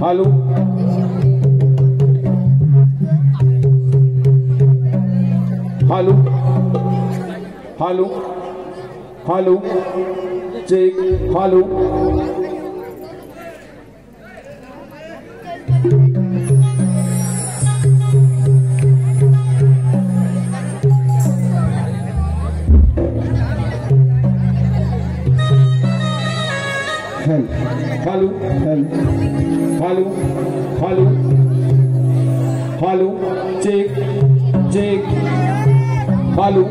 हालू हालू हालू हालू चेक हालू हालू हालू हालू हालू चेक चेक हालू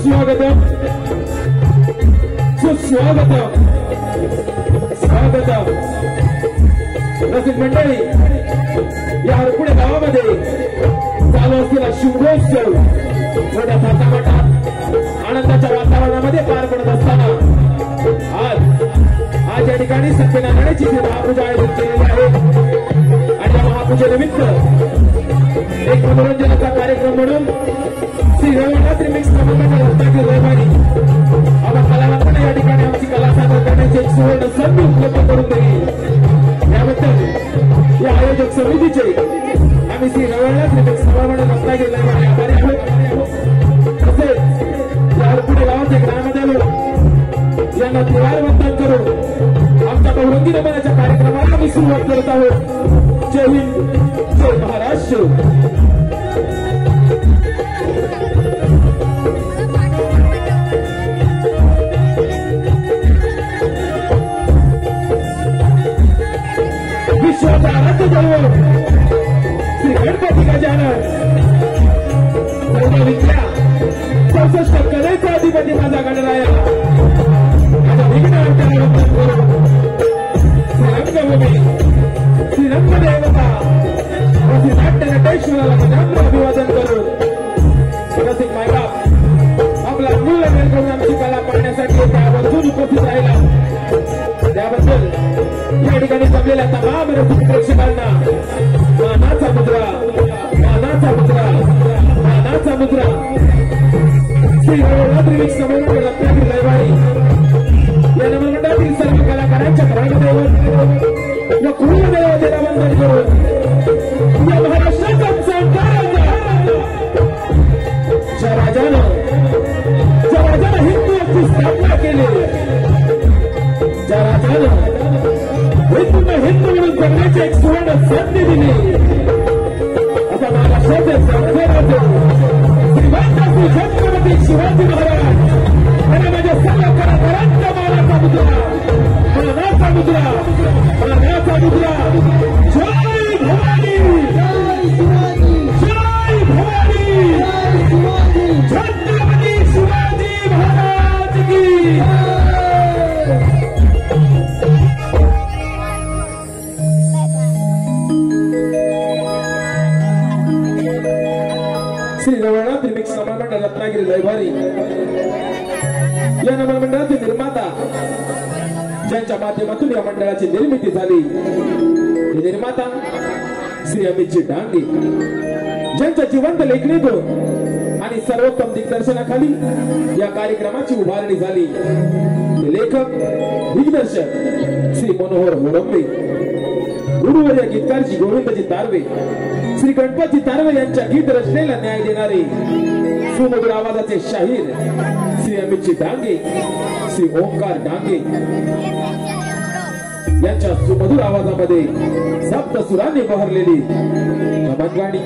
स्वागतम सुस्वागतम स्वागतम रसिक मंडळी या पुणे गावामध्ये चालू असलेला शिवगोत्सव मोठ्या थाटामाटात आनंदाच्या वातावरणामध्ये पार पडत असताना आज या ठिकाणी सत्यनारायणाची महापूजा आयोजित केलेली आहे आणि या महापूजेनिमित्त एक मनोरंजनाचा कार्यक्रम म्हणून श्री रविनाथ मिक्स क्रमांकाच्या रस्त्यातील रहिवासी आम्हा कलावंतांना या ठिकाणी आमची कला सादर करण्याची एक सुवर्ण संधी उपलब्ध करून देईल याबद्दल या आयोजक समितीचे आम्ही श्री रविनाथ मिक्स क्रमांकाच्या रस्त्यातील रहिवासी आभारी आहोत। तसेच या पुणे गावाचे ग्रामदेव यांना दिवार वंदन करून आमच्या बहुरंगी रमणाच्या कार्यक्रमाला आम्ही सुरुवात करत आहोत। जय हिंद जय महाराष्ट्र। श्री गणपती गजानन विद्या 64 कलेचा अधिपती माझा गणराया माझ्या विघ्न श्री रंगभूमी श्री रंगदेवता व श्री नाट्य नटेश्वराला दिली आता महाराष्ट्राचे संस्थेचे श्रीमंत श्री छत्रपती शिवाजी महाराज आणि माझ्या सर्व कलाकारांच्या मानाचा मुद्रा जय भवानी जय भवानी छत्रपती शिवाजी महाराज की श्री रवळनाथ रिमिक्स नमन मंडळ रत्नागिरी रविवारी या नमन मंडळाचे निर्माता ज्यांच्या माध्यमातून या मंडळाची निर्मिती झाली ते निर्माता श्री अमितजी डांगे ज्यांच्या जिवंत लेखणीतून आणि सर्वोत्तम दिग्दर्शनाखाली या कार्यक्रमाची उभारणी झाली ते लेखक दिग्दर्शक श्री मनोहर होडंबे गुरुवर्य गीतकारजी गोविंदजी तारवे श्री गणपती तारवे यांच्या गीत रचनेला न्याय देणारे सुमधुर आवाजाचे शाहीर श्री अमितजी डांगे श्री ओंकार डांगे यांच्या सुमधुर आवाजामध्ये सप्त सुरांनी बहरलेली नमनगाणी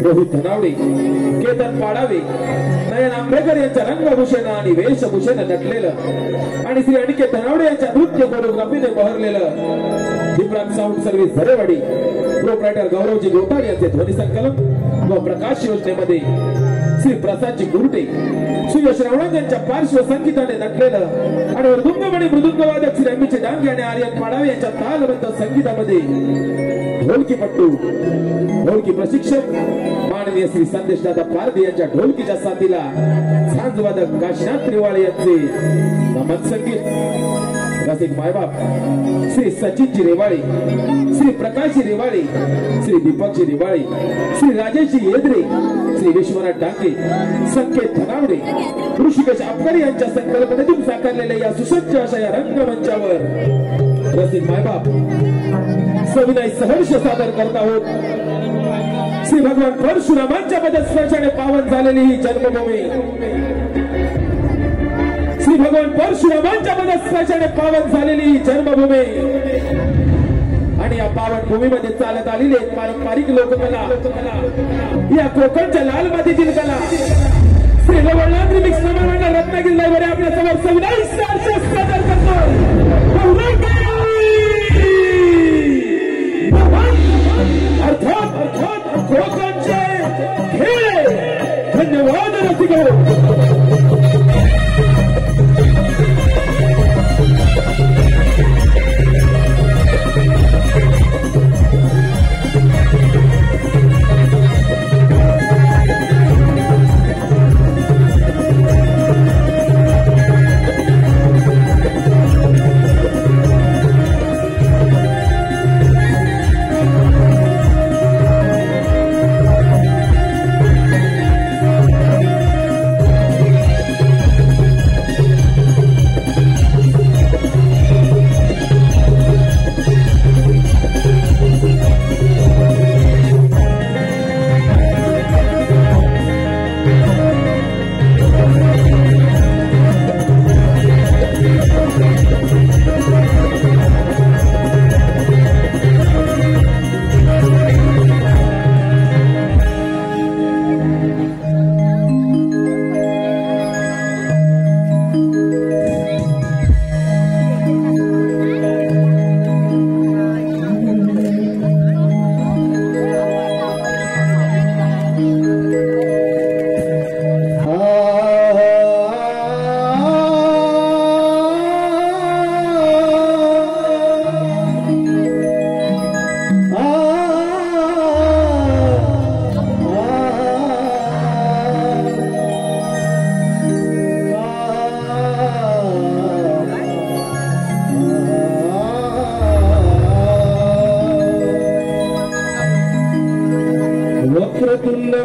रोहित धनावडे केतन पाडावे नयन आंबेकर यांच्या रंगभूषण आणि वेशभूषण नटलेलं आणि श्री अनिकेत धनावडे यांच्या नृत्य कोरिओग्राफीने बहरलेलं Himraj sound service Dharewadi proprietor Gauravji Gopal यांचे ध्वनी संकलन व प्रकाश योजनेमध्ये श्री प्रसादजी गुरुटे श्री श्रवण यांच्या पार्श्व संगीताने नटलेलं आणि मृदुंगमणी मृदुंगवादक श्री अमितजी डांगे आणि आर्यन पाडावे यांच्या तालबद्ध संगीतामध्ये ढोलकीपट्टू ढोलकी प्रशिक्षक माननीय श्री संदेश दादा पारदे यांच्या ढोलकीच्या साथीला झांजवादक काशीनाथ त्रिवाळे यांचे नमन संगीत रसिक मायबाप श्री सचिनजी रेवाळे श्री प्रकाशजी रेवाळे श्री दीपकजी रेवाळे श्री राजेशजी येद्रे श्री विश्वनाथ डांगे संकेत धनावडे ऋषिकेश आपकरी यांच्या संकल्पनेतून साकारलेल्या या सुसज्ज अशा या रंगमंचावर रसिक मायबाप सविनय सहर्ष सादर करत आहोत श्री भगवान परशुरामांच्या पदस्पर्शाने पावन झालेली ही जन्मभूमी श्री भगवान परशुरामांच्या पदस्पर्शाने पावन झालेली ही जन्मभूमी आणि या पावन भूमीमध्ये चालत आलेली एक पारंपरिक लोककला या कोकणच्या लाल मातीतील कला श्री रवळनाथ रिमिक्स नमन मंडळ रत्नागिरी लायब्ररी आपल्या समोर सविनय सहर्ष सादर करतो अर्थात कोकणचे खेळ धन्यवाद रसिको वक्रतुंड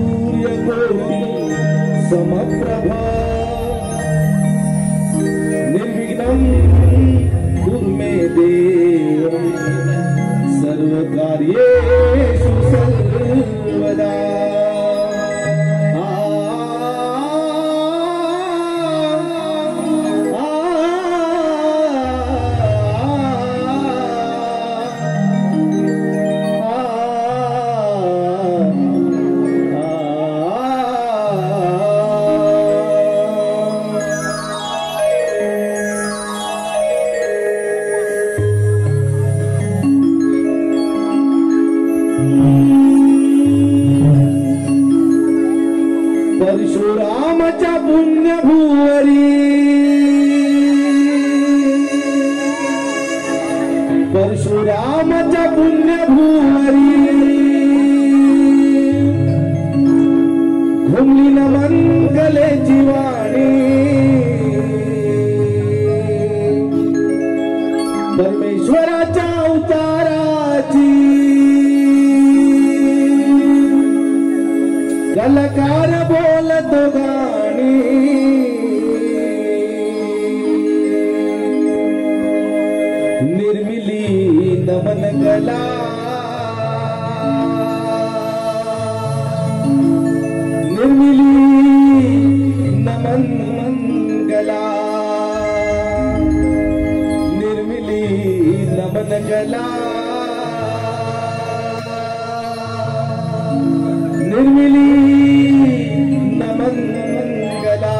सूर्यकोटि समप्रभा निर्विघ्नं कुरु मे देव सर्वकार्येषु सर्वदा परशुरामाच्या अवताराची कलाकार बोलतो गाणी निर्मिली नमन कला निर्मिली नमन मंगला निर्मिली नमन गला निर्मिली नमन मंगला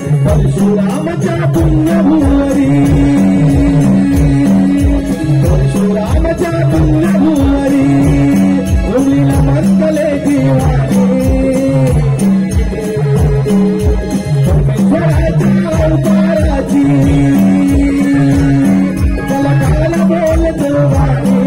परशुरामाच्या पुण्यभुवरी परशुरामाच्या पुण्यभुवरी उमलीला मस्तले दिवाणी परमेश्वराच्या अवताराची कलाकार बोलतो वाणी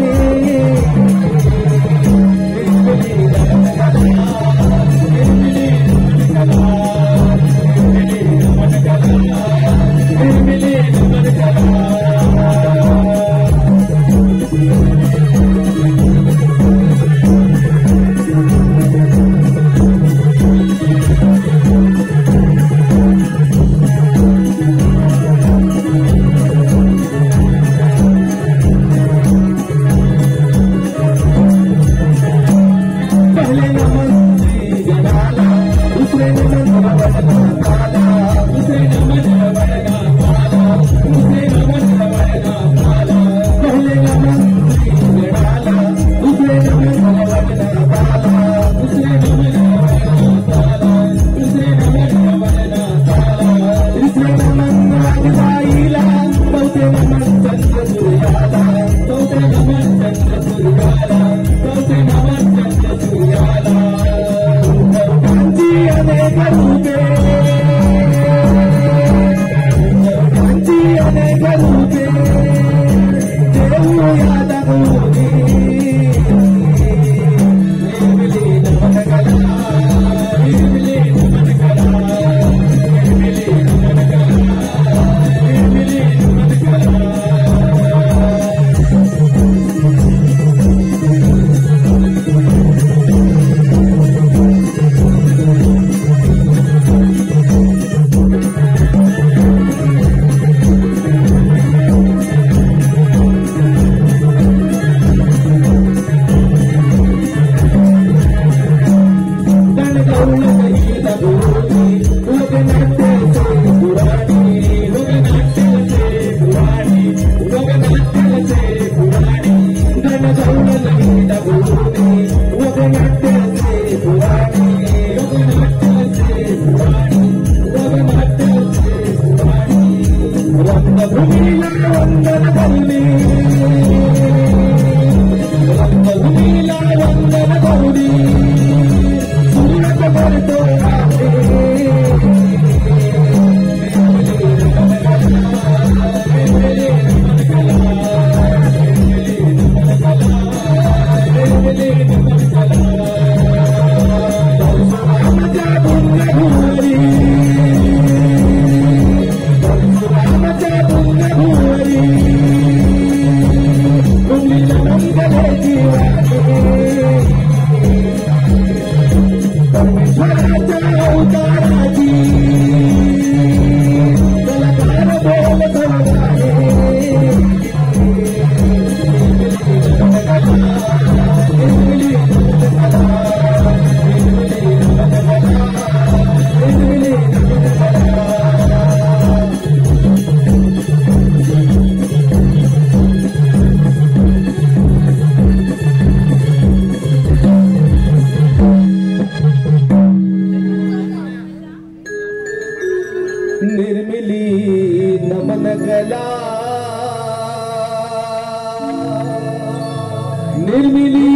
निर्मिली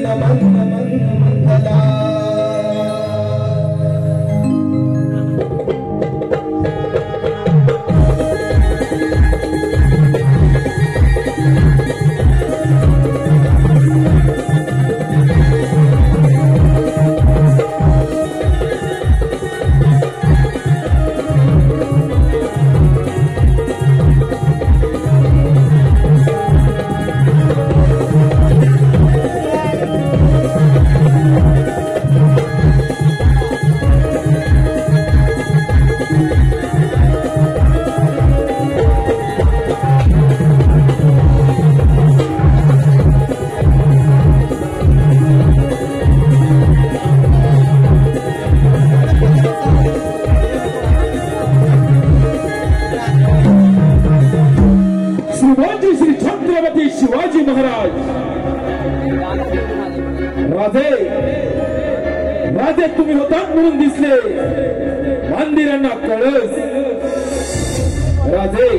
नमन मंगला राजे राजे तुम्ही होतात म्हणून दिसले मंदिरांना कळस राजे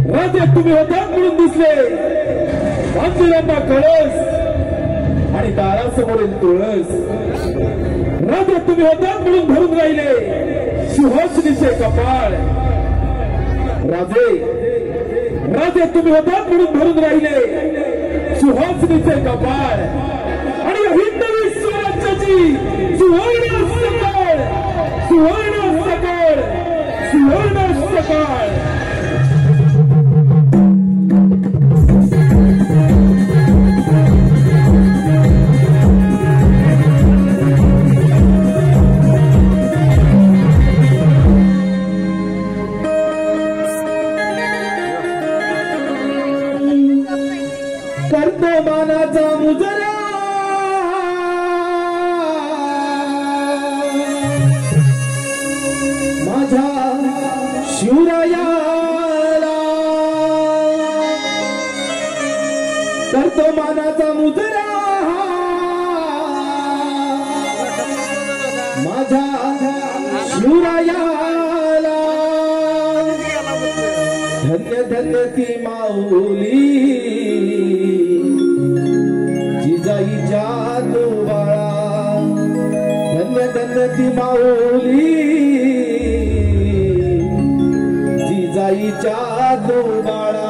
राजे तुम्ही होतात म्हणून दिसले मंदिरांना कळस आणि दारासमोरील तुळस राजे तुम्ही होतात म्हणून धरून राहिले सुहासनीचे कपाळ राजे राजे तुम्ही होतात म्हणून धरून राहिले सुहासनीचे कपाळ आणि हिंदवी स्वराज्याची सुवर्ण सकाळ सुवर्ण सकाळ सुवर्ण सकाळ करतो मानाचा मुजरा माझ्या शिवरायाला करतो मानाचा मुजरा माझ्या शिवरायाला धन्य धन्य ती माऊली जिजाईच्या बाळा धन्य धन्य ती माऊली जिजाईच्या बाळा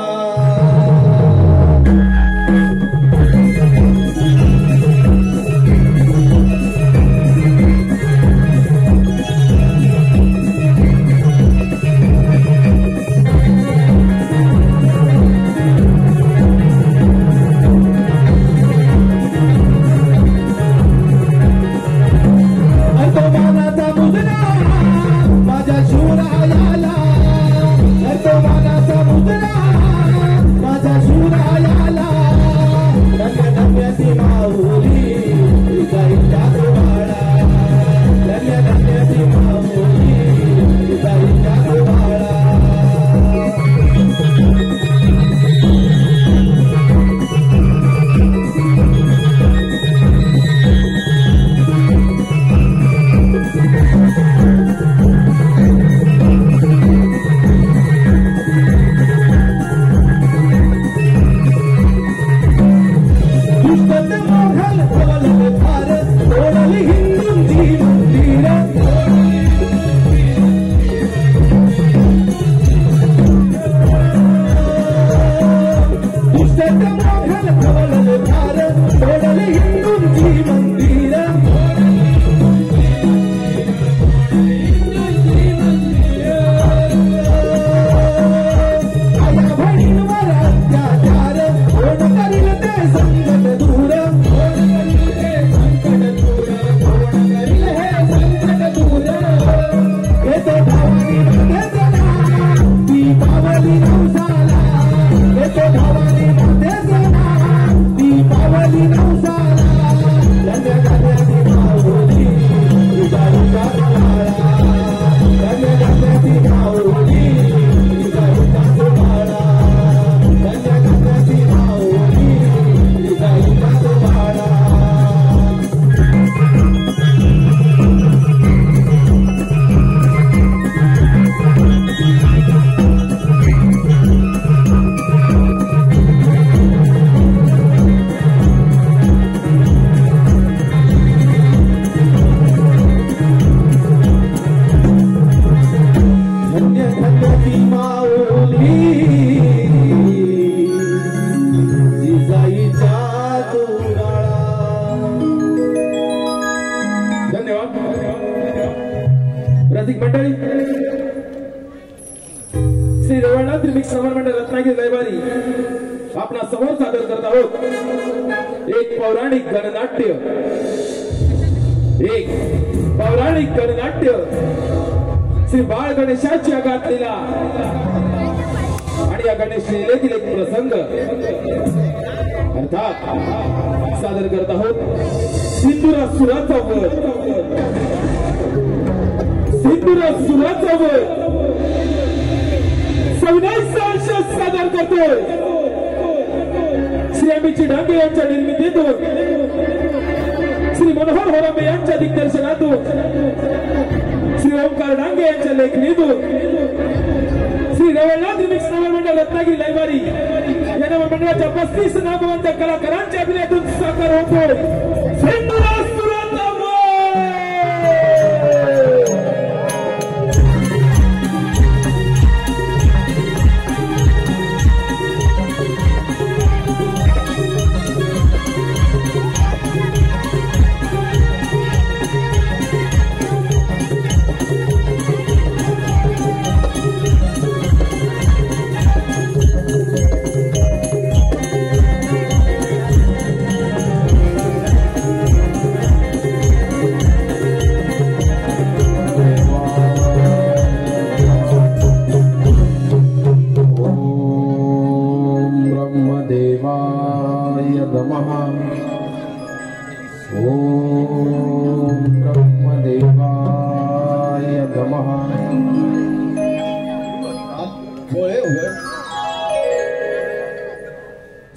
रसिक मंडळी श्री रवळनाथ त्रिमिक्स समर मंडळ रत्नागिरी दैवारी आपला समोर सादर करत आहोत एक पौराणिक गणनाट्य श्री बाळ गणेशाची आगात लीला आणि या गणेश लीलेतील एक प्रसंग अर्थात सादर करत आहोत सिंधुरासुराचा वध संविधान सादर करतोय श्री अमित डांगे यांच्या निर्मितीतून पस्तीस नामवंत कलाकारांच्या अभिनयातून साकार होतोय सिंधुरासुराचा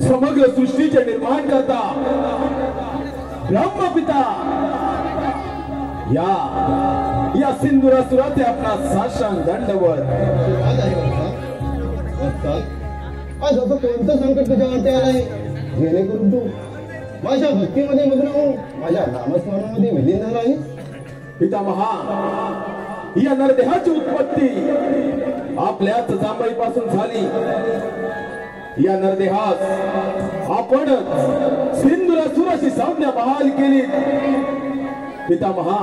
समग्र सृष्टीचे निर्माण करता ब्रह्मपिता या सिंधुरासुराचे आपला साष्टांग दंडवत. आज असं कोणतं संकट तुझ्यावरती आलंय जेणेकरून तू माझ्या भक्तीमध्ये मग्न होऊन माझ्या नामस्मरणामध्ये विलीन झाला आहे. पितामहा, या नरदेहाची उत्पत्ती आपल्याच जांभईपासून झाली. या नरदेहास आपण सिंधुरासुराशी संज्ञा बहाल केली. पितामहा,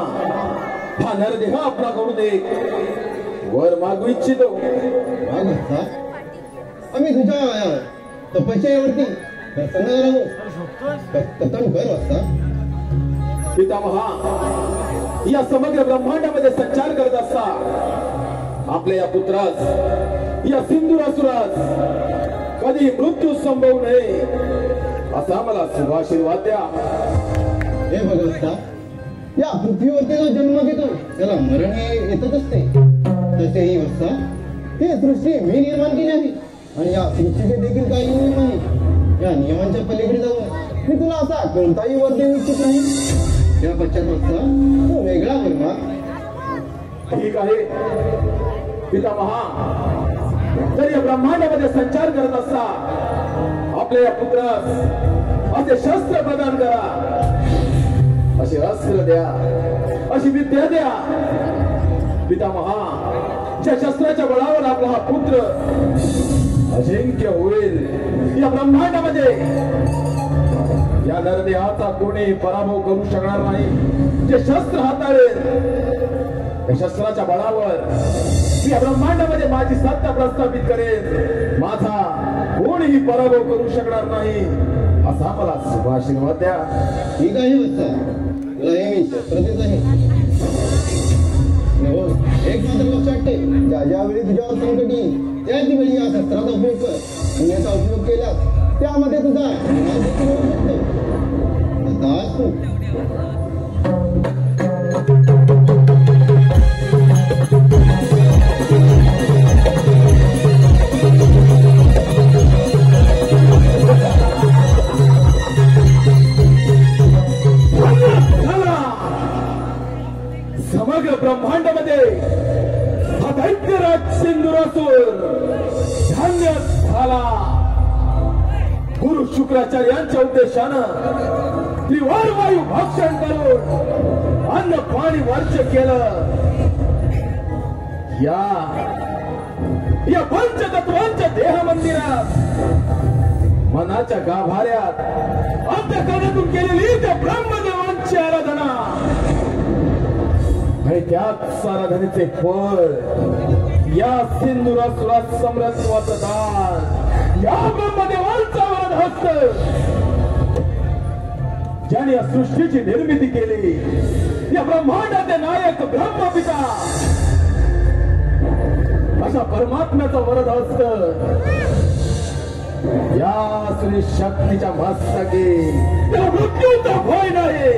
हा नरदेह आपल्याकडून एक वर मागू इच्छितो. आम्ही तुझ्या तपश्चर्येवरती प्रसन्न राहू. कथन कर वाचता. पितामहा, या समग्र ब्रह्मांडामध्ये संचार करत असता आपल्या या पुत्रास, या सिंधुरासुरास कधी मृत्यू संभवू नये असा मला शुभाशीर्वाद द्या. हे भगवंता, या पृथ्वीवरती जो जन्म घेतो त्याला मरण हे येतच असते. तसेही वत्सा, ही सृष्टी मी निर्माण केली आहे आणि या सृष्टीचे देखील काही नियम आहेत. या नियमांच्या पलीकडे जाऊन मी तुला असा कोणताही वर देऊ इच्छित नाही. या पश्चात वत्सा, तो वेगळा वर्मा. ठीक आहे पितामहा, तर या ब्रह्मांडामध्ये संचार करत असता आपल्या या पुत्रास असे शस्त्र प्रदान करा, असे अस्त्र द्या, अशी विद्या द्या. पितामहा, ज्या शस्त्राच्या बळावर आपला हा पुत्र अजिंक्य होईल या ब्रह्मांडामध्ये या नरदेहाचा कोणी पराभव करू शकणार नाही. जे शस्त्र हाताळेल त्या शस्त्राच्या बळावर या ब्रह्मांडामध्ये माझी सत्ता प्रस्थापित करेल. माझा कोणीही पराभव करू शकणार नाही असा मला शुभाशीर्वाद द्या. ठीक आहे वत्सा, तुला हे मी शस्त्र देत आहे. एक मात्र लक्षात ठेव, ज्यावेळी तुझ्यावर संकट येईल त्याच वेळी या शस्त्राचा उपयोग कर. आणि याचा उपयोग केला त्यामध्ये तुझा समग्र ब्रह्मांडामध्ये हा दैत्यराज सिंधुरासुर धान्य झाला. गुरु शुक्राचार्यांच्या उद्देशानं त्रिवार वायू भक्षण करून अन्न पाणी वर्ष केलं. या पंचतत्वांच्या देह मंदिरात मनाच्या गाभाऱ्यात अंतःकरणातून केलेली त्या ब्रह्मदेवांची आराधना आणि त्याच आराधनेचे फळ या सिंधुरासुरात समरत्वाचं दान, या ब्रह्मदेवांचा वरदहस्त ज्याने या सृष्टीची निर्मिती केली, या ब्रह्मांडाचे नायक ब्रह्मपिता अशा परमात्म्याचा वरदहस्त या श्री शक्तीच्या मस्तकी त्या मृत्यूचा भय नाही.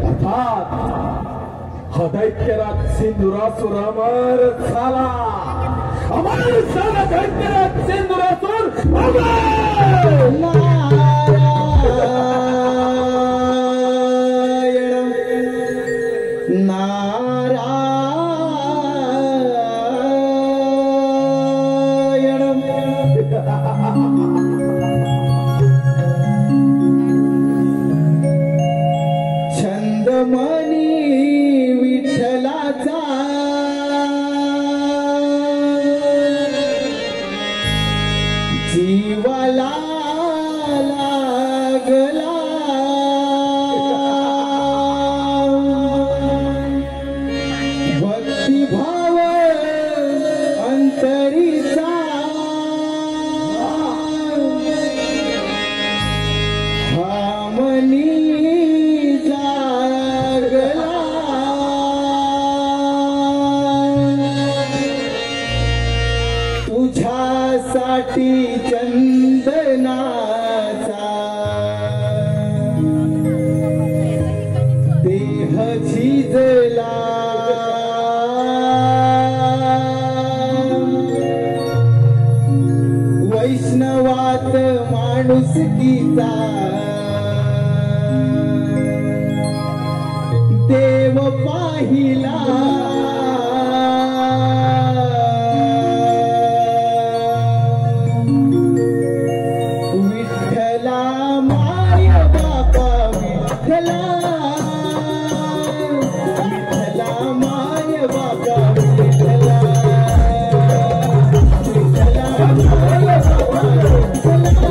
अर्थात हा दैत्यराज सिंधुरासुर अमर झाला. अमर झाला दैत्यराज सिंधुरासुर अमर. लागला भक्तिभाव अंतरीचा हा मनी जागला तुझ्यासाठी चंदनाचा देह झिजला वैष्णवात माणुसकीचा देव पाहिला विठ्ठला माय बापा विठ्ठला विठ्ठला माय बापा विठ्ठला विठ्ठला माय बापा विठ्ठला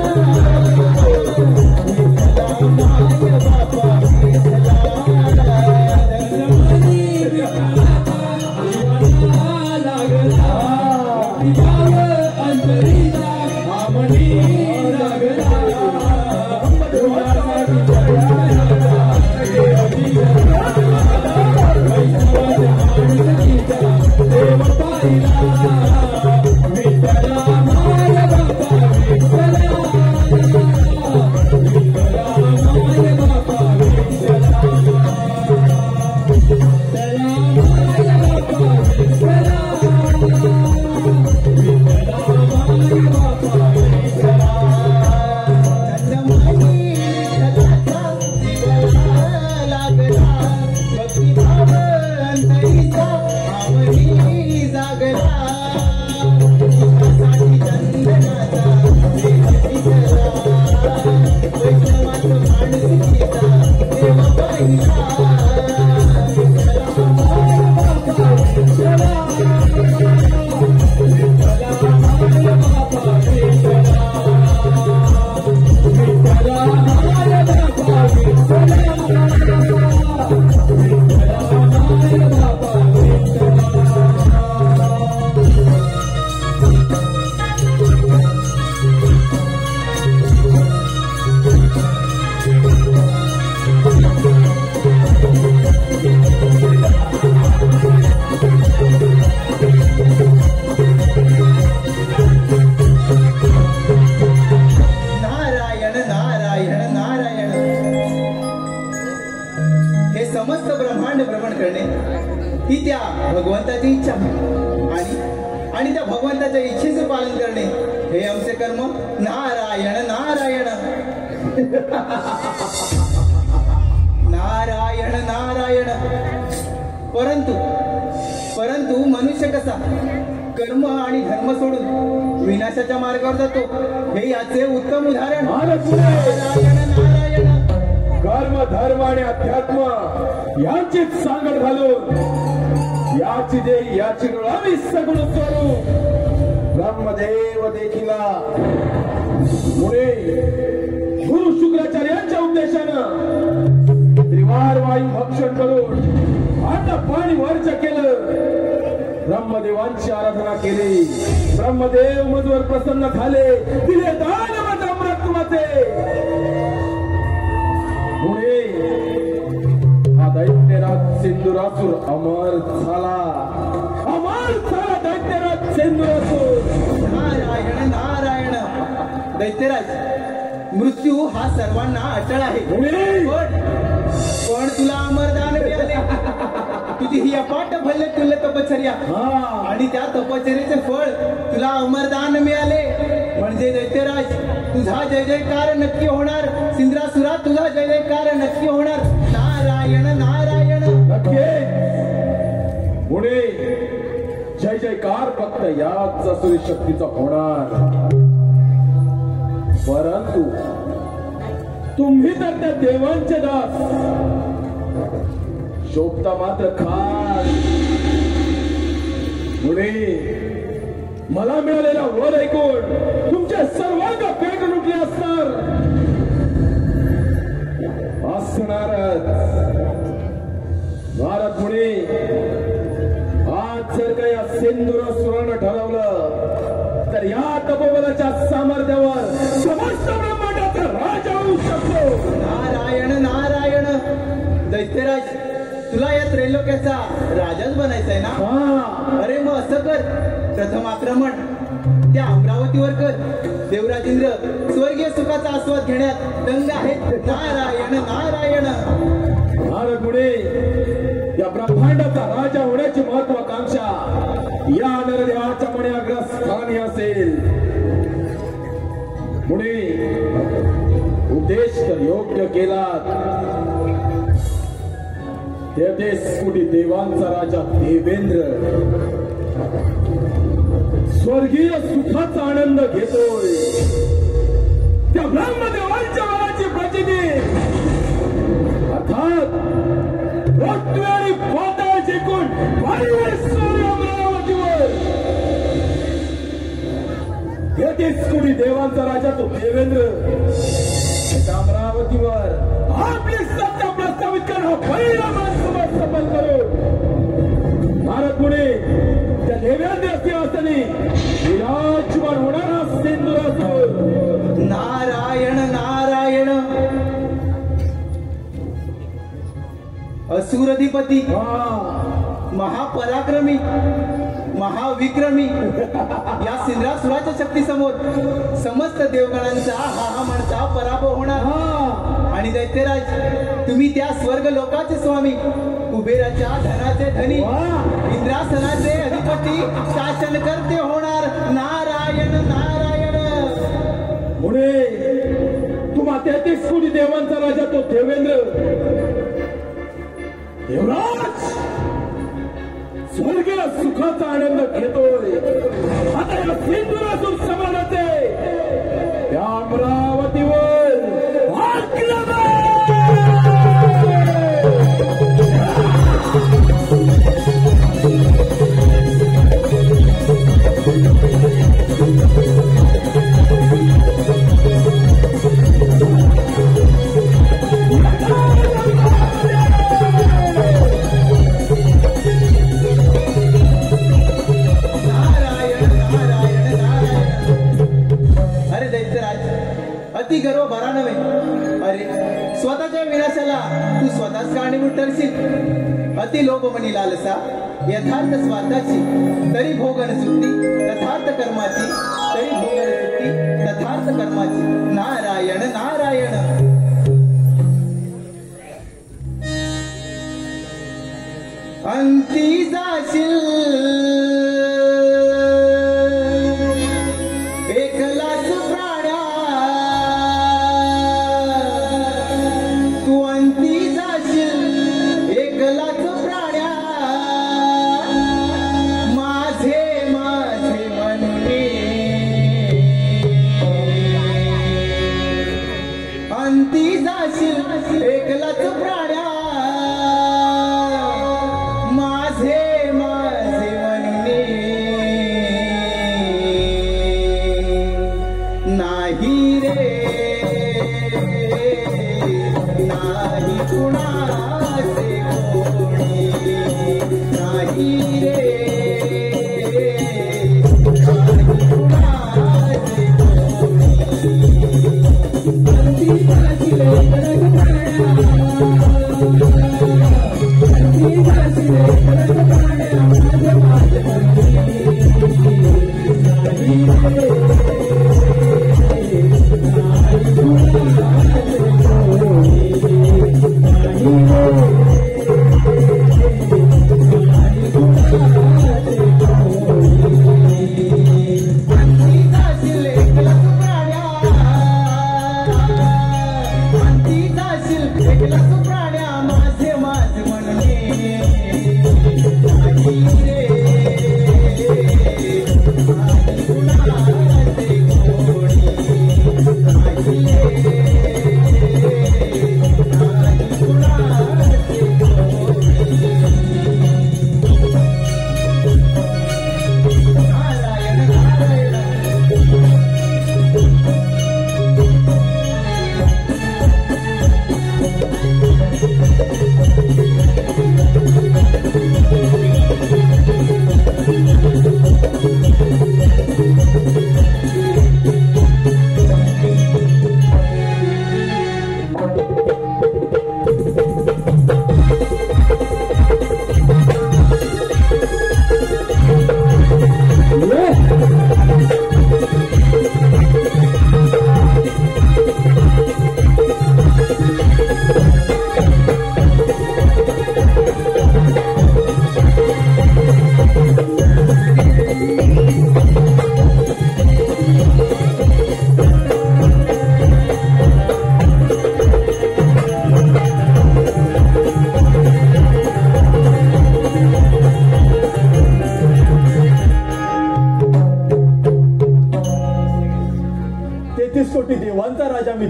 विठ्ठला माय बापा विठ्ठला समस्त ब्रह्मांड भ्रमण करणे ही त्या भगवंताची इच्छा आणि त्या भगवंताच्या इच्छेचे पालन करणे हे आमचे कर्म. नारायण नारायण नारायण नारायण. परंतु मनुष्य कसा कर्म आणि धर्म सोडून विनाशाच्या मार्गावर जातो हे याचे उत्तम उदाहरण. नारायण नारायण. कर्म धर्म आणि अध्यात्म यांचीच सांगड घालून याची देई याची आम्ही सगुण स्वरूप ब्रह्मदेव देखिला पुढे गुरु शुक्राचार्यांच्या उद्देशानं त्रिवार वायू भक्षण करून अन्न पाणी वर्ज केलं. ब्रह्मदेवांची आराधना केली. ब्रह्मदेव मधुवर प्रसन्न झाले. दिले दान माझा अमृतत्वाचे. पुढे हा दैत्यराज सिंधुरासूर अमर झाला. दैत्यराज सिंधुरासूर. नारायण नारायण. दैत्यराज, मृत्यू हा सर्वांना अटळ आहे. पण तुला अमरदान मिळाले. तुझी ही अपाट भल्य तुल्य तपश्चर्या आणि त्या तपश्चर्याचे फळ तुला अमरदान मिळाले. म्हणजे दैत्यराज, तुझा जय जयकार नक्की होणार. सिंधुरासुरा, तुझा जय जयकार नक्की होणार. नारायण नारायण. नक्की पुढे जय जयकार फक्त याच असुरी शक्तीचा होणार. परंतु तुम्ही तर त्या देवांचे दास. शोभता मात्र खास. पुढे मला मिळालेला वर ऐकून तुमच्या सर्वांना पेट लुटले असणार. दैत्यराज, तुला या त्रैलोक्याचा राजाच बनायचंय ना? अरे मग असं कर, प्रथम आक्रमण त्या अमरावतीवर कर. देवराजेंद्र स्वर्गीय सुखाचा आस्वाद घेण्यात दंग आहेत. नारायण नारायण. नारदमुने, या ब्रह्मांडाचा राजा होण्याची महत्वाकांक्षा या नरदेवाच्या मण्याग्रस्थानी असेल. मुने, उद्देश तर योग्य केला. 33 कोटी देवांचा राजा देवेंद्र स्वर्गीय सुखाचा आनंद घेतोय. त्या ब्रह्मदेवांच्या वराची प्रचिती अर्थात पृथ्वी आणि पाताळ जिंकून अमरावतीवर 33 कोटी देवांचा राजा तो देवेंद्र अमरावतीवर आपली सत्ता प्रस्थापित करणं पहिला माणसावर सफल करू. भारत पुढे त्या देवेंद्र सिंहासनी विराजमान होणारा सिंधू असो. नारायण नारायण. असुरधिपती, महापराक्रमी, महाविक्रमी या सिंद्रासुराच्या शक्ती समोर समस्त देवगणांचा हाहामारचा पराभव होणार. आणि दैत्यराज, तुम्ही त्या स्वर्ग लोकाचे स्वामी, कुबेराच्या धनाचे धनी, इंद्रासनाचे अधिपती, शासन करते होणार. नारायण नारायण. पुढे तुम्हा 33 कोटी देवांचा राजा तो देवेंद्र देवराज स्वर्गीय सुखाचा आनंद घेतोय. आता या सिंधुरासूर सम्राटाचे त्या अमरावतीवर आक्रमण. अति गर्व भरा नव्हे. अरे स्वतःच्या विनाशाला तू स्वतःच कारणीभूत ठरशील. अति लोभमणी लालसा यथार्थ स्वार्थाची, तरी भोगन सुट्टी तथार्थ कर्माची, तरी भोगन सुट्टी तथार्थ कर्माची. नारायण नारायण. अंती जाशील एकलाच प्राण्या, माझे माझे म्हणणे नाही रे, नाही कुणाचे कोणी, नाही रे, नाही कुणाचे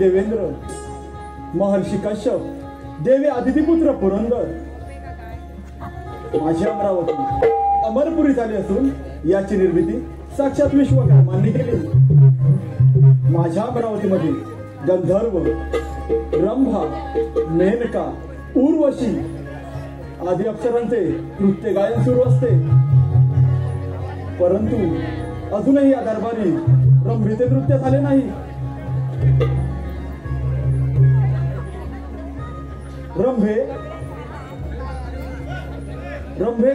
देवेंद्र, महर्षी कश्यप, देवी आदितीपुत्र पुरंदर. माझी अमरावती अमरपुरी झाली असून याची निर्मिती साक्षात विश्वकर्मांनी केली. माझ्या अमरावतीमध्ये गंधर्व, रंभा, मेनका, उर्वशी आदी अप्सरांचे नृत्य गायन सुरू असते. परंतु अजूनही या दरबारी रंभेचे नृत्य झाले नाही. रंभे रंभे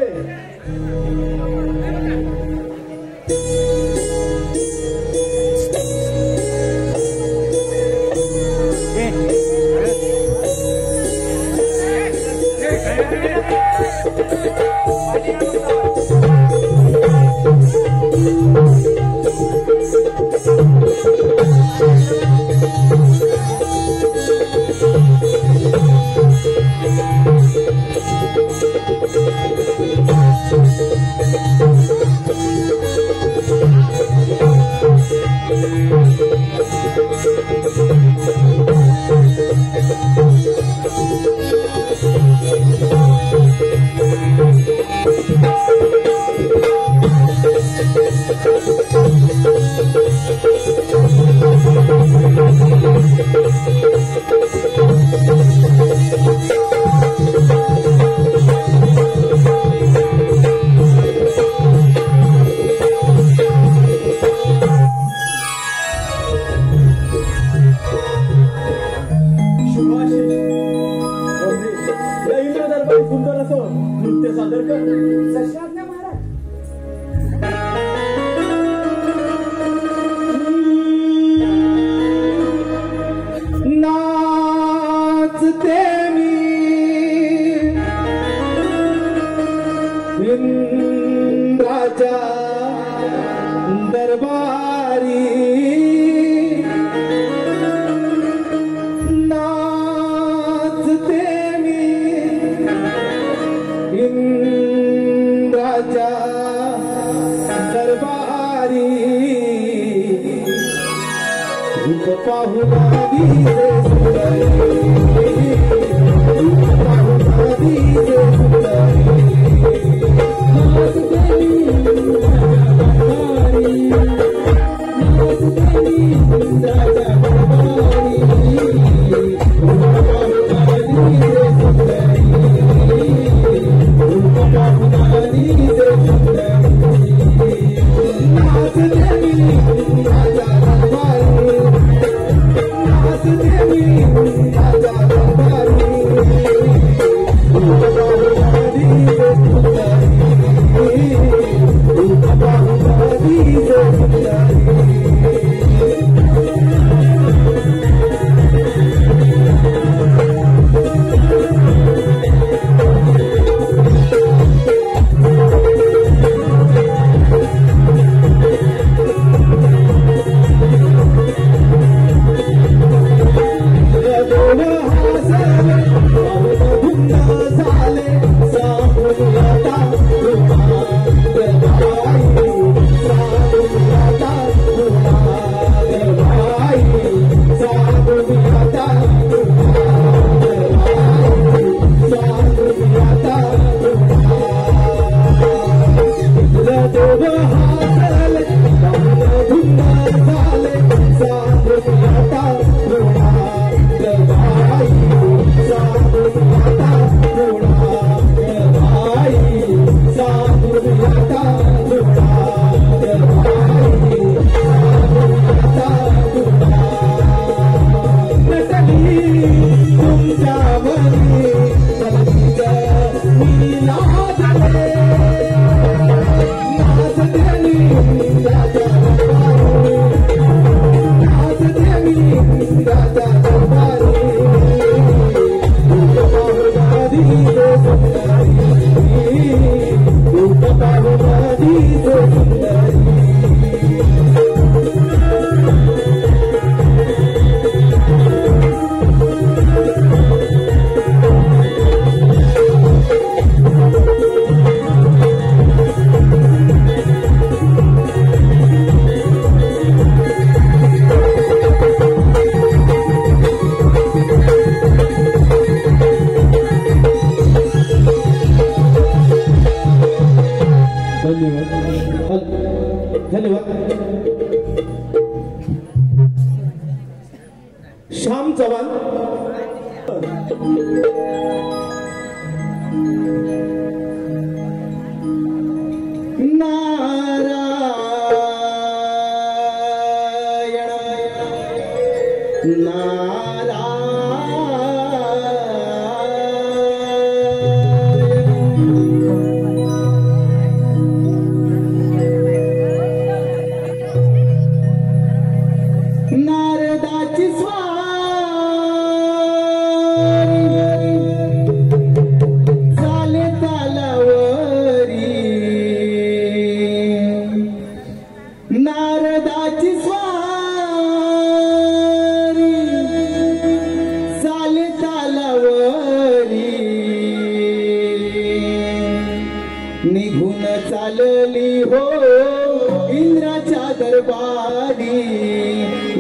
चव्हाण नारदाची चाले तालावरी नारदाची स्वारी चाले तालावरी निघून चालली हो इंद्राच्या दरबारी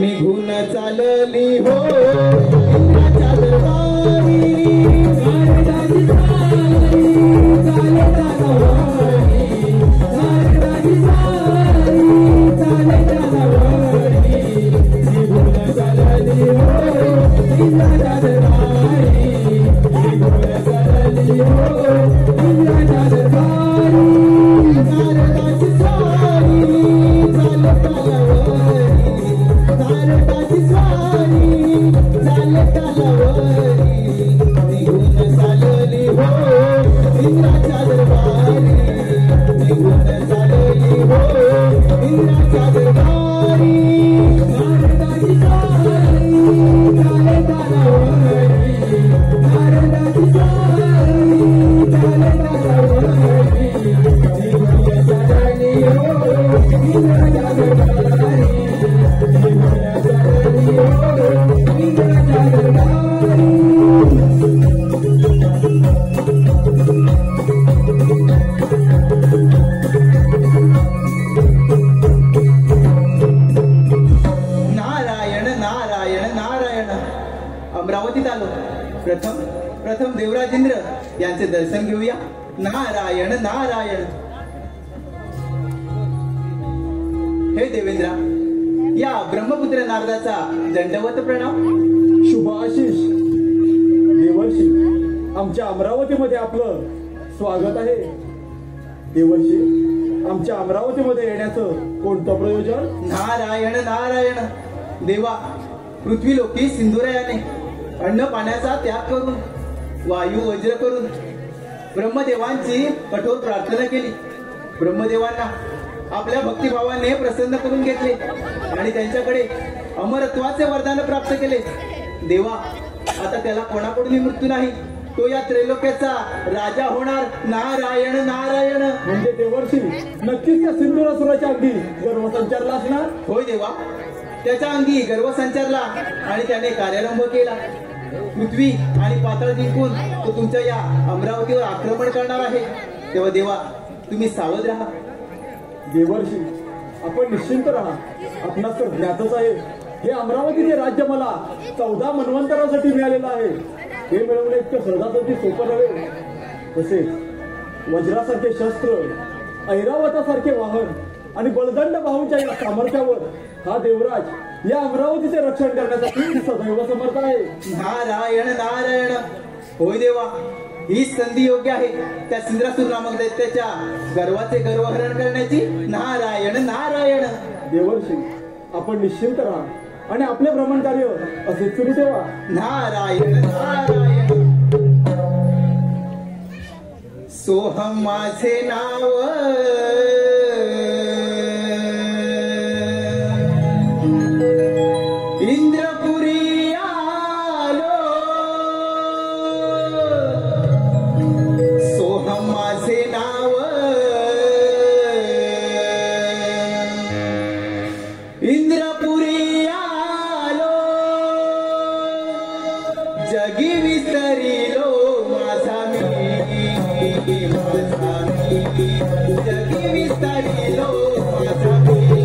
निघून चालली हो इंद्राच्या दरबारी नारदाची स्वारी चाले तालावरी नारदाची स्वारी चाले तालावरी निघून चालली हो इंद्राच्या दरबारी निघून चालली हो इंद्राच्या दरबारी नारदाची स्वारी चाले तालावरी नारदाची स्वारी चाले तालावरी निघून चालली हो इंद्राच्या दरबारी निघून चालली हो इंद्राच्या दरबारी नारदाची स्वारी चाले तालावरी नारदाची स्वारी चाले तालावरी निघून चालली हो इंद्राच्या दरबारी नारायण नारायण नारायण अमरावतीत आलो प्रथम देवराजेंद्र यांचे दर्शन घेऊया नारायण नारायण हे देवेंद्रा या ब्रह्मपुत्र नारदाचा दंडवत प्रणाम शुभ आशिष देवर्षी आमच्या अमरावतीमध्ये आपलं स्वागत आहे देवर्षी आमच्या अमरावतीमध्ये येण्याचं कोणतं प्रयोजन नारायण नारायण देवा पृथ्वीलोकी सिंधुरायाने अन्न पाण्याचा त्याग करून वायू वज्र करून ब्रह्मदेवांची कठोर प्रार्थना केली ब्रह्मदेवांना आपल्या भक्तिभावाने प्रसन्न करून घेतले आणि त्यांच्याकडे अमरत्वाचे वरदान प्राप्त केले देवा आता त्याला कोणाकडूनही मृत्यू नाही तो या त्रैलोक्याचा राजा होणार नारायण नारायण म्हणजे देवर्षी नक्कीच त्या सिंधुरासुराच्या अगदी गर्भसंचारला असणार होय देवा त्याच्या अंगी गर्व संचारला आणि त्याने कार्यारंभ केला पृथ्वी आणि पाताळ जिंकून तो तुमच्या या अमरावतीवर आक्रमण करणार आहे तेव्हा देवा तुम्ही सावध राहा देवर्षी आपण निश्चिंत राहा आपणास तर ज्ञातच आहे हे अमरावतीचे राज्य मला 14 मन्वंतरासाठी मिळालेलं आहे हे मिळवणे इतकं सहजासहजी सोपं नव्हे तसेच वज्रासारखे शस्त्र ऐरावतासारखे वाहन आणि बलदंड भाऊंच्या या सामर्थ्यावर हा देवराज या अमरावतीचे रक्षण करण्यासाठी सदैव समर्थ आहे नारायण नारायण होय देवा ही संधी योग्य आहे त्या सिंद्रासूर नामक दैत्याच्या गर्वाचे गर्वहरण करण्याची नारायण नारायण देवर्षी आपण निश्चिंत राहा आणि आपले भ्रमण कार्य असेच सुरू ठेवा नारायण नारायण सोहम माझे नाव इंद्रपुरी आलो सोहम माझे नाव इंद्रपुरी आलो जगी विसरिलो माझा मी जगी विसरिलो माझा मी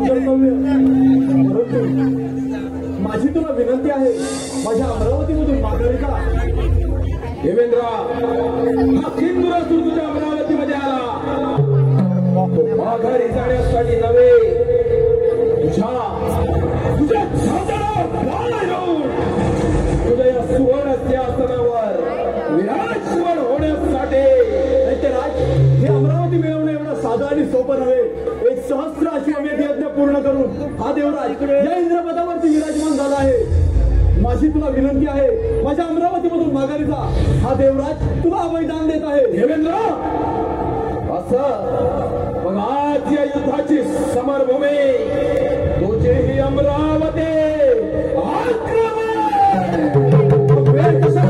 कर्तव्य, परंतु माझी तुला विनंती आहे, माझ्या अमरावतीमधून माघारी जा. देवेंद्र, हा सिंधुरासूर तुझ्या अमरावतीमध्ये आला माघारी जाण्यासाठी नव्हे, तुझ्या तुझ्या या सुवर्ण सिंहासनावर विराजमान होण्यासाठी. राज, हे अमरावती मिळवणे एवढं साधं आणि सोपं नव्हे. एक सहस्र अश्वमेध यज्ञ पूर्ण करून हा देवराज या इंद्रपदावरती विराजमान झाला आहे. माझी तुला विनंती आहे, माझ्या अमरावतीमधून माघारी जा. हा देवराज तुला अभयदान देत आहे. देवेंद्र, असं मग आज या युद्धाची समरभूमी तुझी ही अमरावती. वेळ कसा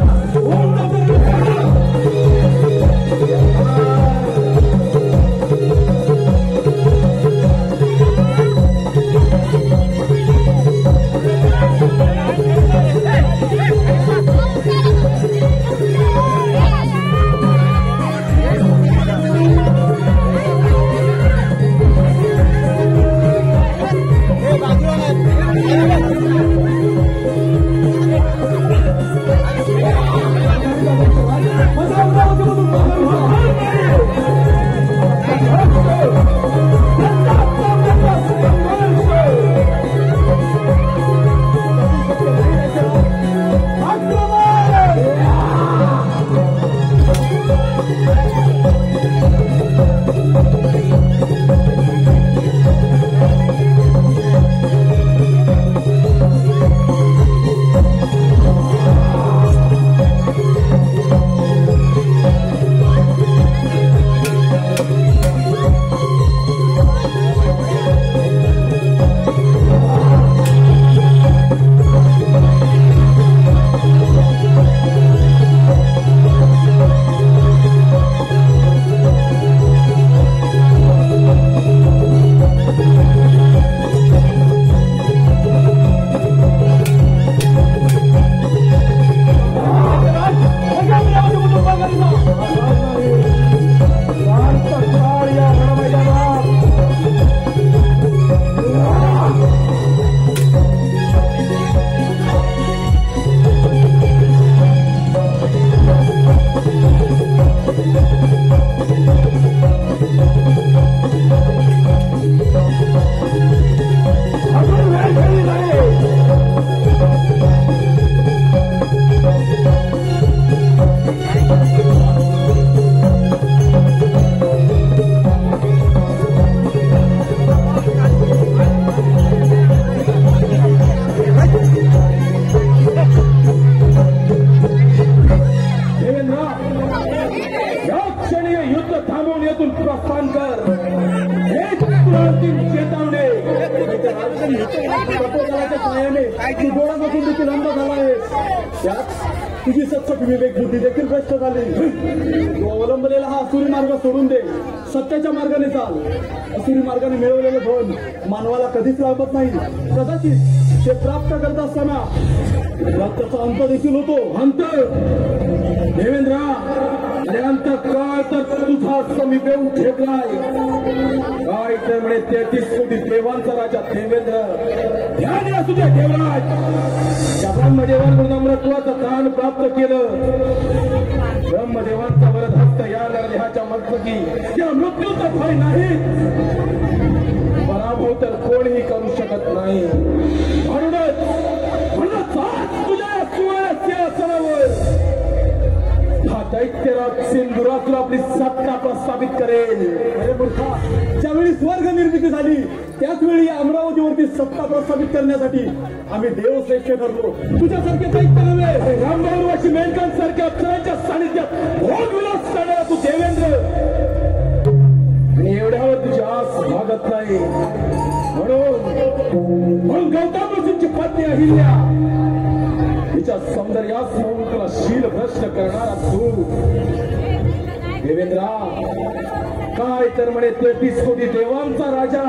तुझी सत्सक विवेक बुद्धी देखील भ्रष्ट झाली. तू अवलंबलेला हा असुरी मार्ग सोडून दे, सत्याच्या मार्गाने चाल. असुरी मार्गाने मिळवलेले धन मानवाला कधीच लाभत नाही. कदाचित ते प्राप्त करत असताना त्याचा अंत देखील होतो. अंत देवेंद्र, अरे अंत काळ तर तुझा समीप येऊन ठेकलाय. काय तर म्हणे 33 कोटी देवांचा राजा देवेंद्र. ध्यान असू दे देवराज, त्या ब्रह्मदेवांकडून अमृतत्वाचं दान प्राप्त केलं. ब्रह्मदेवांचा वरद हस्त या नरदेहाच्या मस्तकी या मृत्यूचा भय नाही. पराभव तर कोणीही करू शकत नाही. म्हणूनच तुझ्या सुवर्ण सिंहासनावर हा दैत्यराज सिंधुरासूर आपली सत्ता प्रस्थापित करेल. अरे मूर्खा, ज्यावेळी स्वर्ग निर्मिती झाली त्याच वेळी या अमरावतीवरती सत्ता प्रस्थापित करण्यासाठी आम्ही देवश्रेष्ठ ठरलो. तुझ्यासारखे दैत्य नव्हे. रामभाऊवाशी मेंढकांसारख्या अप्सरांच्या सानिध्यात भोग विलास करणारा तू देवेंद्र, आणि एवढ्यावर तुझी आस भागत नाही. म्हणून गौतम ऋषींची पत्नी अहिल्या तिच्या सौंदर्यास म्हणून तुला शील भ्रष्ट करणारा तू देवेंद्रा. काय तर म्हणे 33 कोटी देवांचा राजा,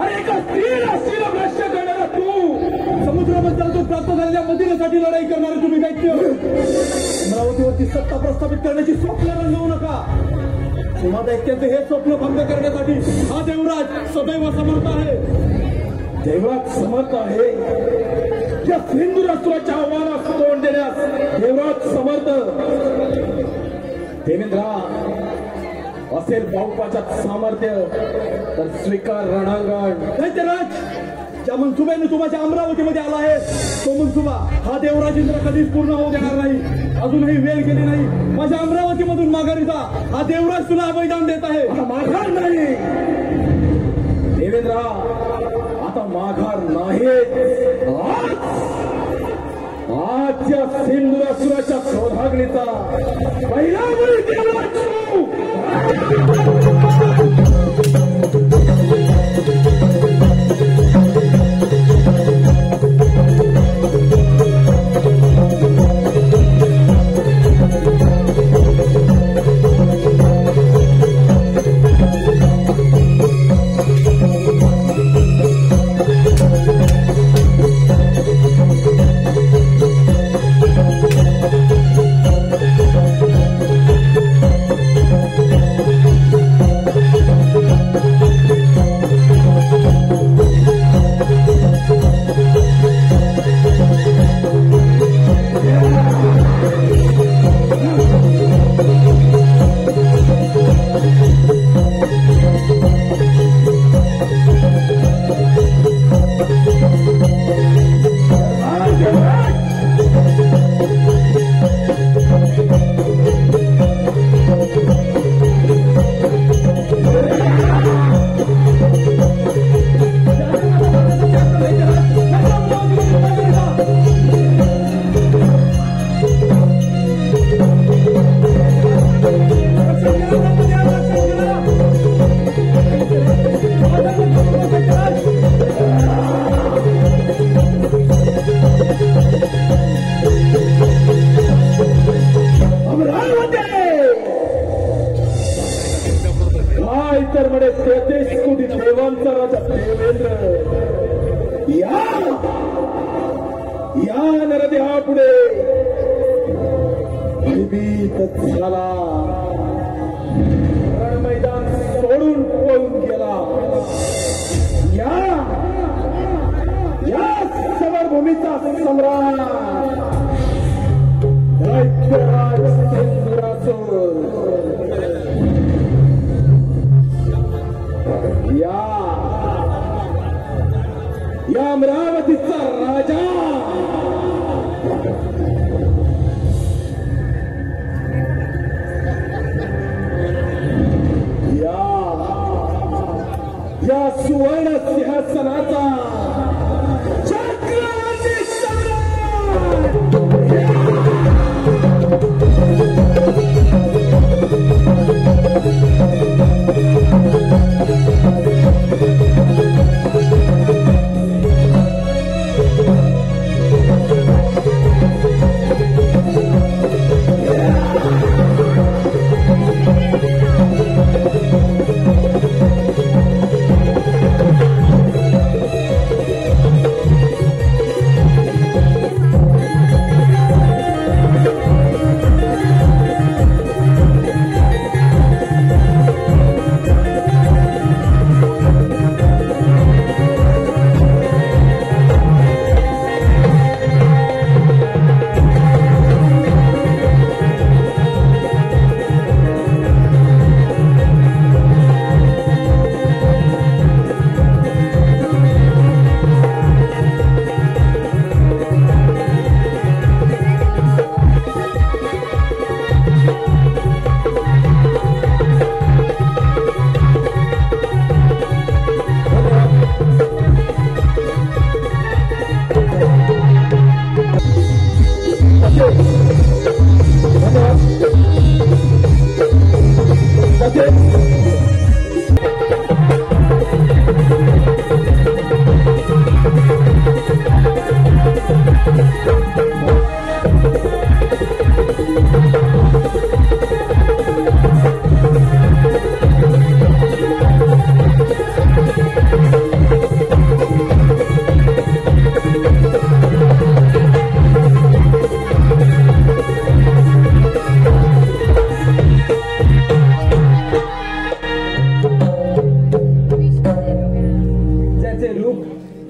अरे एका स्त्रीला शील भ्रष्ट करणारा तू. समुद्राबद्दल तो प्राप्त झालेल्या मदिरेसाठी लढाई करणारे तुम्ही दैत्य. अमरावतीवरती सत्ता प्रस्थापित करण्याची स्वप्न रंगवू नका. तुम्हा दैत्याचे हे स्वप्न भंग करण्यासाठी हा देवराज सदैव समर्थ आहे. देवराज समर्थ आहे. या सिंधुराष्ट्राच्या आव्हानास तोंड देण्यास देवराज समर्थ. देवेंद्रा, असेल बाहुपाच्यात सामर्थ्य तर स्वीकार रणांगण. दैत्यराज, ज्या मनसुब्याने तुमच्या अमरावतीमध्ये आला आहे तो मनसुबा हा देवराजेंद्र कधीच पूर्ण होऊ देणार नाही. अजूनही वेळ गेली नाही. माझ्या अमरावतीमधून माघारी जा. हा देवराज तुला अभयदान देत आहे. आता माघार नाही देवेंद्रा, आता माघार नाही. आजच्या सिंधुरासुराच्या क्रोधाग्नीचा पहिला बळी देवराज तू. या नरदेहापुढे भयभीत झाला. रणमैदान सोडून पळून गेला. या समरभूमीचा सम्राट दैत्यराज सिंधुरासूर. या अमरावतीचा राजा या सुवर्ण सिंहासनाचा चक्रवर्ती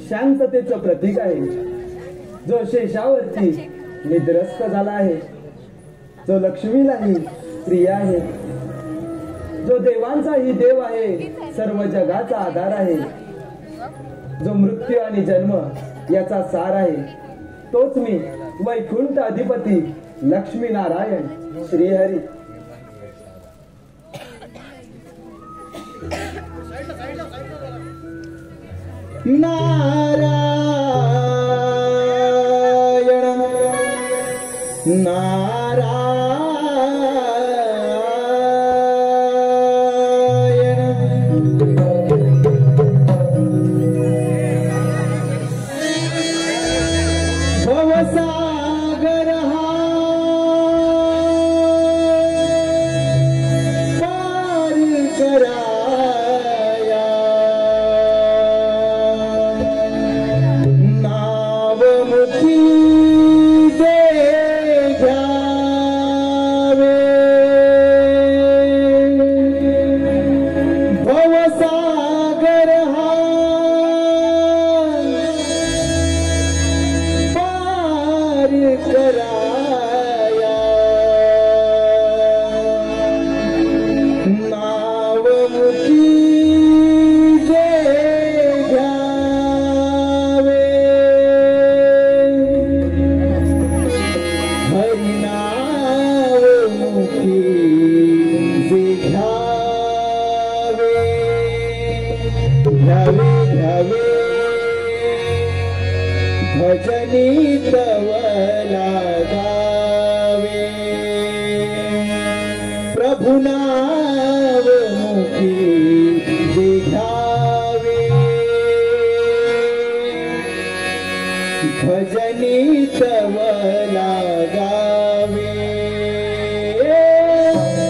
शांततेचं प्रतीक आहे, जो शेषावरती निद्रस्त झाला आहे, जो लक्ष्मीलाही प्रिय आहे, जो देवांचाही देव आहे, सर्व जगाचा आधार आहे, जो मृत्यू आणि जन्म याचा सार आहे, तोच मी वैकुंठ अधिपती लक्ष्मी नारायण श्रीहरी. नारायण भवसागर हा पार कराया, नावमुखी दे घ्यावे, भवसागर हा पार कराया, नावमुखी दे घ्यावे, हरिनावमुखी दे घ्यावे, घ्यावे घ्यावे भजनी तव लागावे, प्रभु नावमुखी दे घ्यावे, भजनी तव लागावे.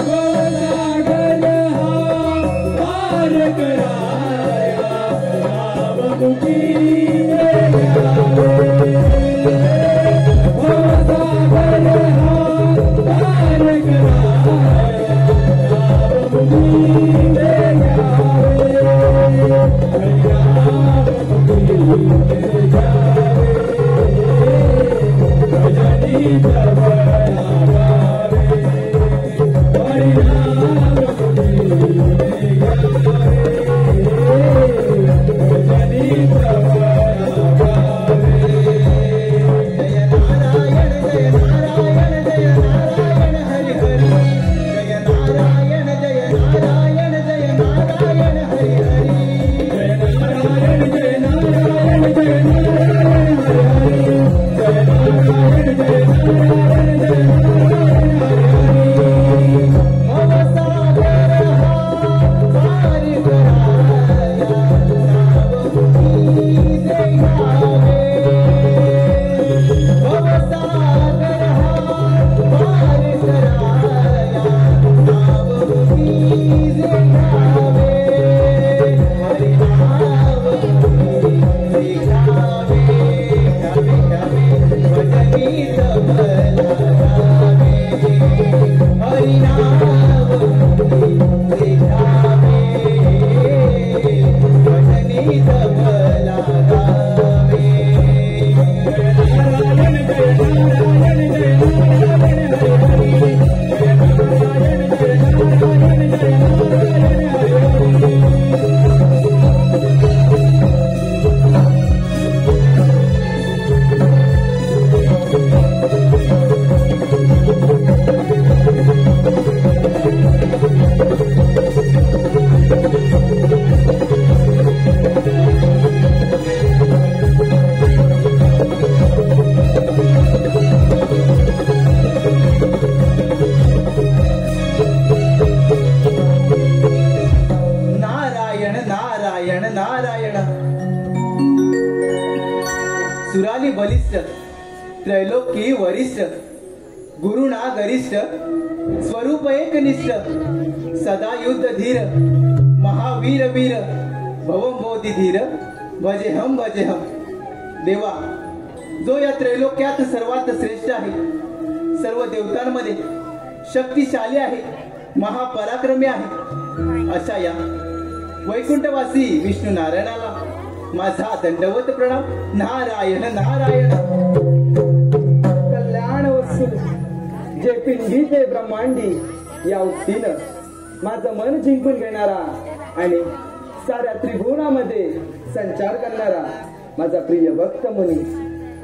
भवसागर हा पार कराया, नावमुखी दे घ्यावे, भवसागर हा पार कराया, नावमुखी दे घ्यावे, हरिनावमुखी दे घ्यावे, भजनी तव लागावे, हरिनावमुखी दे घ्यावे, भजनी तव लागावे. जय नारायण जय नारायण जय नारायण हरि हरि, जय नारायण जय नारायण जय नारायण हरि हरि, जय नारायण जय नारायण जय नारायण हरि हरि, जय नारायण जय नारायण जय नारायण हरि हरि. भवसागर हा पार कराया, नावमुखी दे घ्यावे, भवसागर हा पार कराया, नावमुखी दे घ्यावे, हरिनावमुखी दे घ्यावे, घ्यावे घ्यावे भजनी तव लागावे, हरिनावमुखी दे घ्यावे, भजनी तव लागावे. जय नारायण जय नारायण जय नारायण हरि हरि, जय नारायण जय नारायण जय नारायण हरि हरि. नारायण नारायण नारायण, सुराली बलिष्ठ, त्रैलोकी वरिष्ठ, गुरुना गरिष्ठ, स्वरूप एकनिष्ठ, सदा युद्ध धीर, महावीर वीर, भवम बोधी धीर, भजेहम भजेहम. देवा, जो या त्रैलोक्यात सर्वात श्रेष्ठ आहे, सर्व देवतांमध्ये शक्तिशाली आहे, महापराक्रमी आहे, अशा या वैकुंठवासी विष्णू नारायणाला माझा दंडवत प्रणाम. नारायण नारायण. कल्याण वस्तू जे पिंडी ते ब्रह्मांडी या उक्तीनं माझं मन जिंकून घेणारा आणि साऱ्या त्रिभुवनामध्ये संचार करणारा माझा प्रिय भक्त मुनी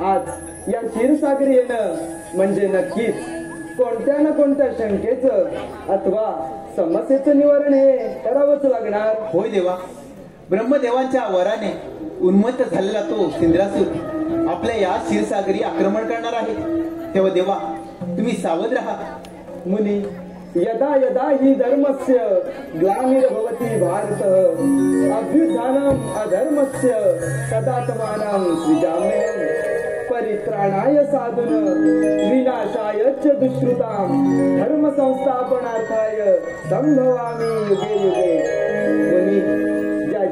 आज या क्षीरसागरी येणं म्हणजे नक्कीच कोणत्या ना कोणत्या शंकेचं अथवा समस्येचं निवारण हे करावंच लागणार. होय देवा, ब्रह्मदेवांच्या वराने उन्मत्त झालेला तो सिंद्रासूर आपल्या या क्षीरसागरी आक्रमण करणार आहे. तेव्हा देवा तुम्ही सावध राहा. मुनी यदा यदा हि धर्मस्य ग्लानिर्भवति भारतः अभ्युत्थानम् अधर्मस्य तदात्मानं सृजाम्यहम् परित्राणाय साधुन विनाशाय च दुष्कृतां धर्म संस्थापनार्थाय संभवामि युगे युगे. मुनी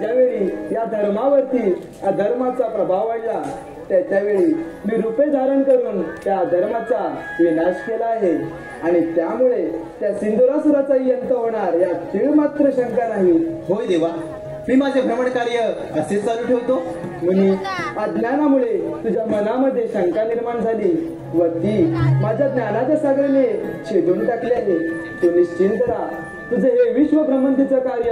ज्यावेळी या धर्मावरती अधर्माचा प्रभाव वाढला त्यावेळी मी रूपे धारण करून त्या धर्माचा विनाश केला आहे आणि त्यामुळे त्या सिंदुरासुराचाही अंत होणार यात तीळ मात्र शंका नाही. होय देवा, मी माझे भ्रमण कार्य असेच चालू ठेवतो. मुनी अज्ञानामुळे तुझ्या मनामध्ये शंका निर्माण झाली व ती माझ्या ज्ञानाच्या सागराने छेदून टाकली आहे. तू निश्चिंत राहा. तुझे हे विश्व भ्रमंतीचं कार्य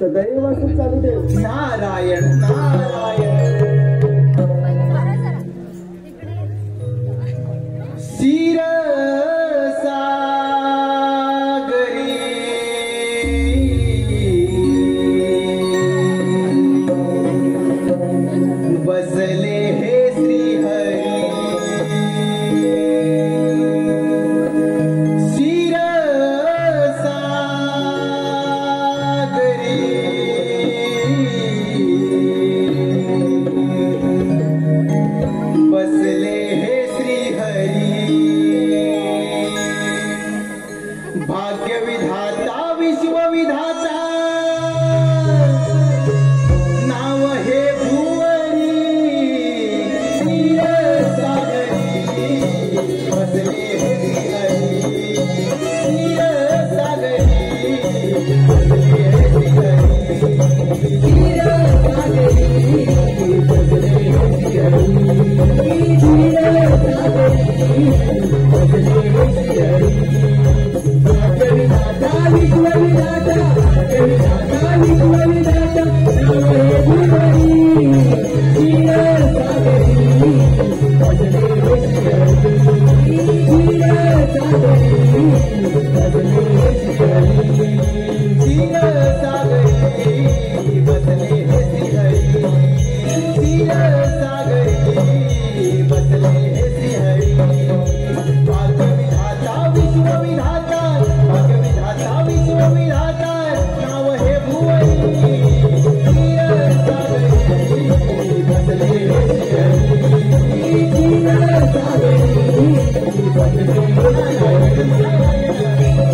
सदैव असंच चालू ठेव. नारायण नारायण. क्षीरसागरी बसले हे श्रीहरी. भाग्यविधाता विश्वविधाता नाव हे भुवनी. क्षीरसागरी बसले हे श्रीहरी. क्षीरसागरी बसले हे श्रीहरी. क्षीरसागरी बसले हे श्रीहरी. क्षीरसागरी बसले हे श्रीहरी. विधाता विश्वविधाता विधाता विश्वविधाता नाम हे भुवनी. क्षीरसागरी बसले हे श्रीहरी. क्षीरसागरी बसले हे श्रीहरी. क्षीरसागरी बसले हे श्रीहरी. क्षीरसागरी बसले हे श्रीहरी. भाग्यविधाता विश्वविधाता भाग्यविधाता विश्वविधाता नाव हे भुवनी. क्षीरसागरी बसले हे श्रीहरी. क्षीरसागरी बसले हे श्रीहरी.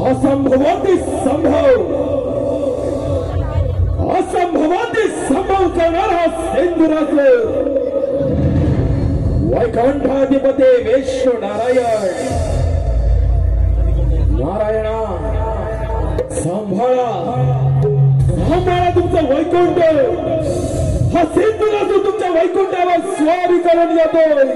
असंभवाती संभव असंभवाती संभव करणारा सिंधुरासूर वैकुंठाधिपती विष्णू नारायण. नारायणा सांभाळा सांभाळा तुमचं वैकुंठ. हा सिंधुरासूर तुमच्या वैकुंठावर स्वारी करून येतोय.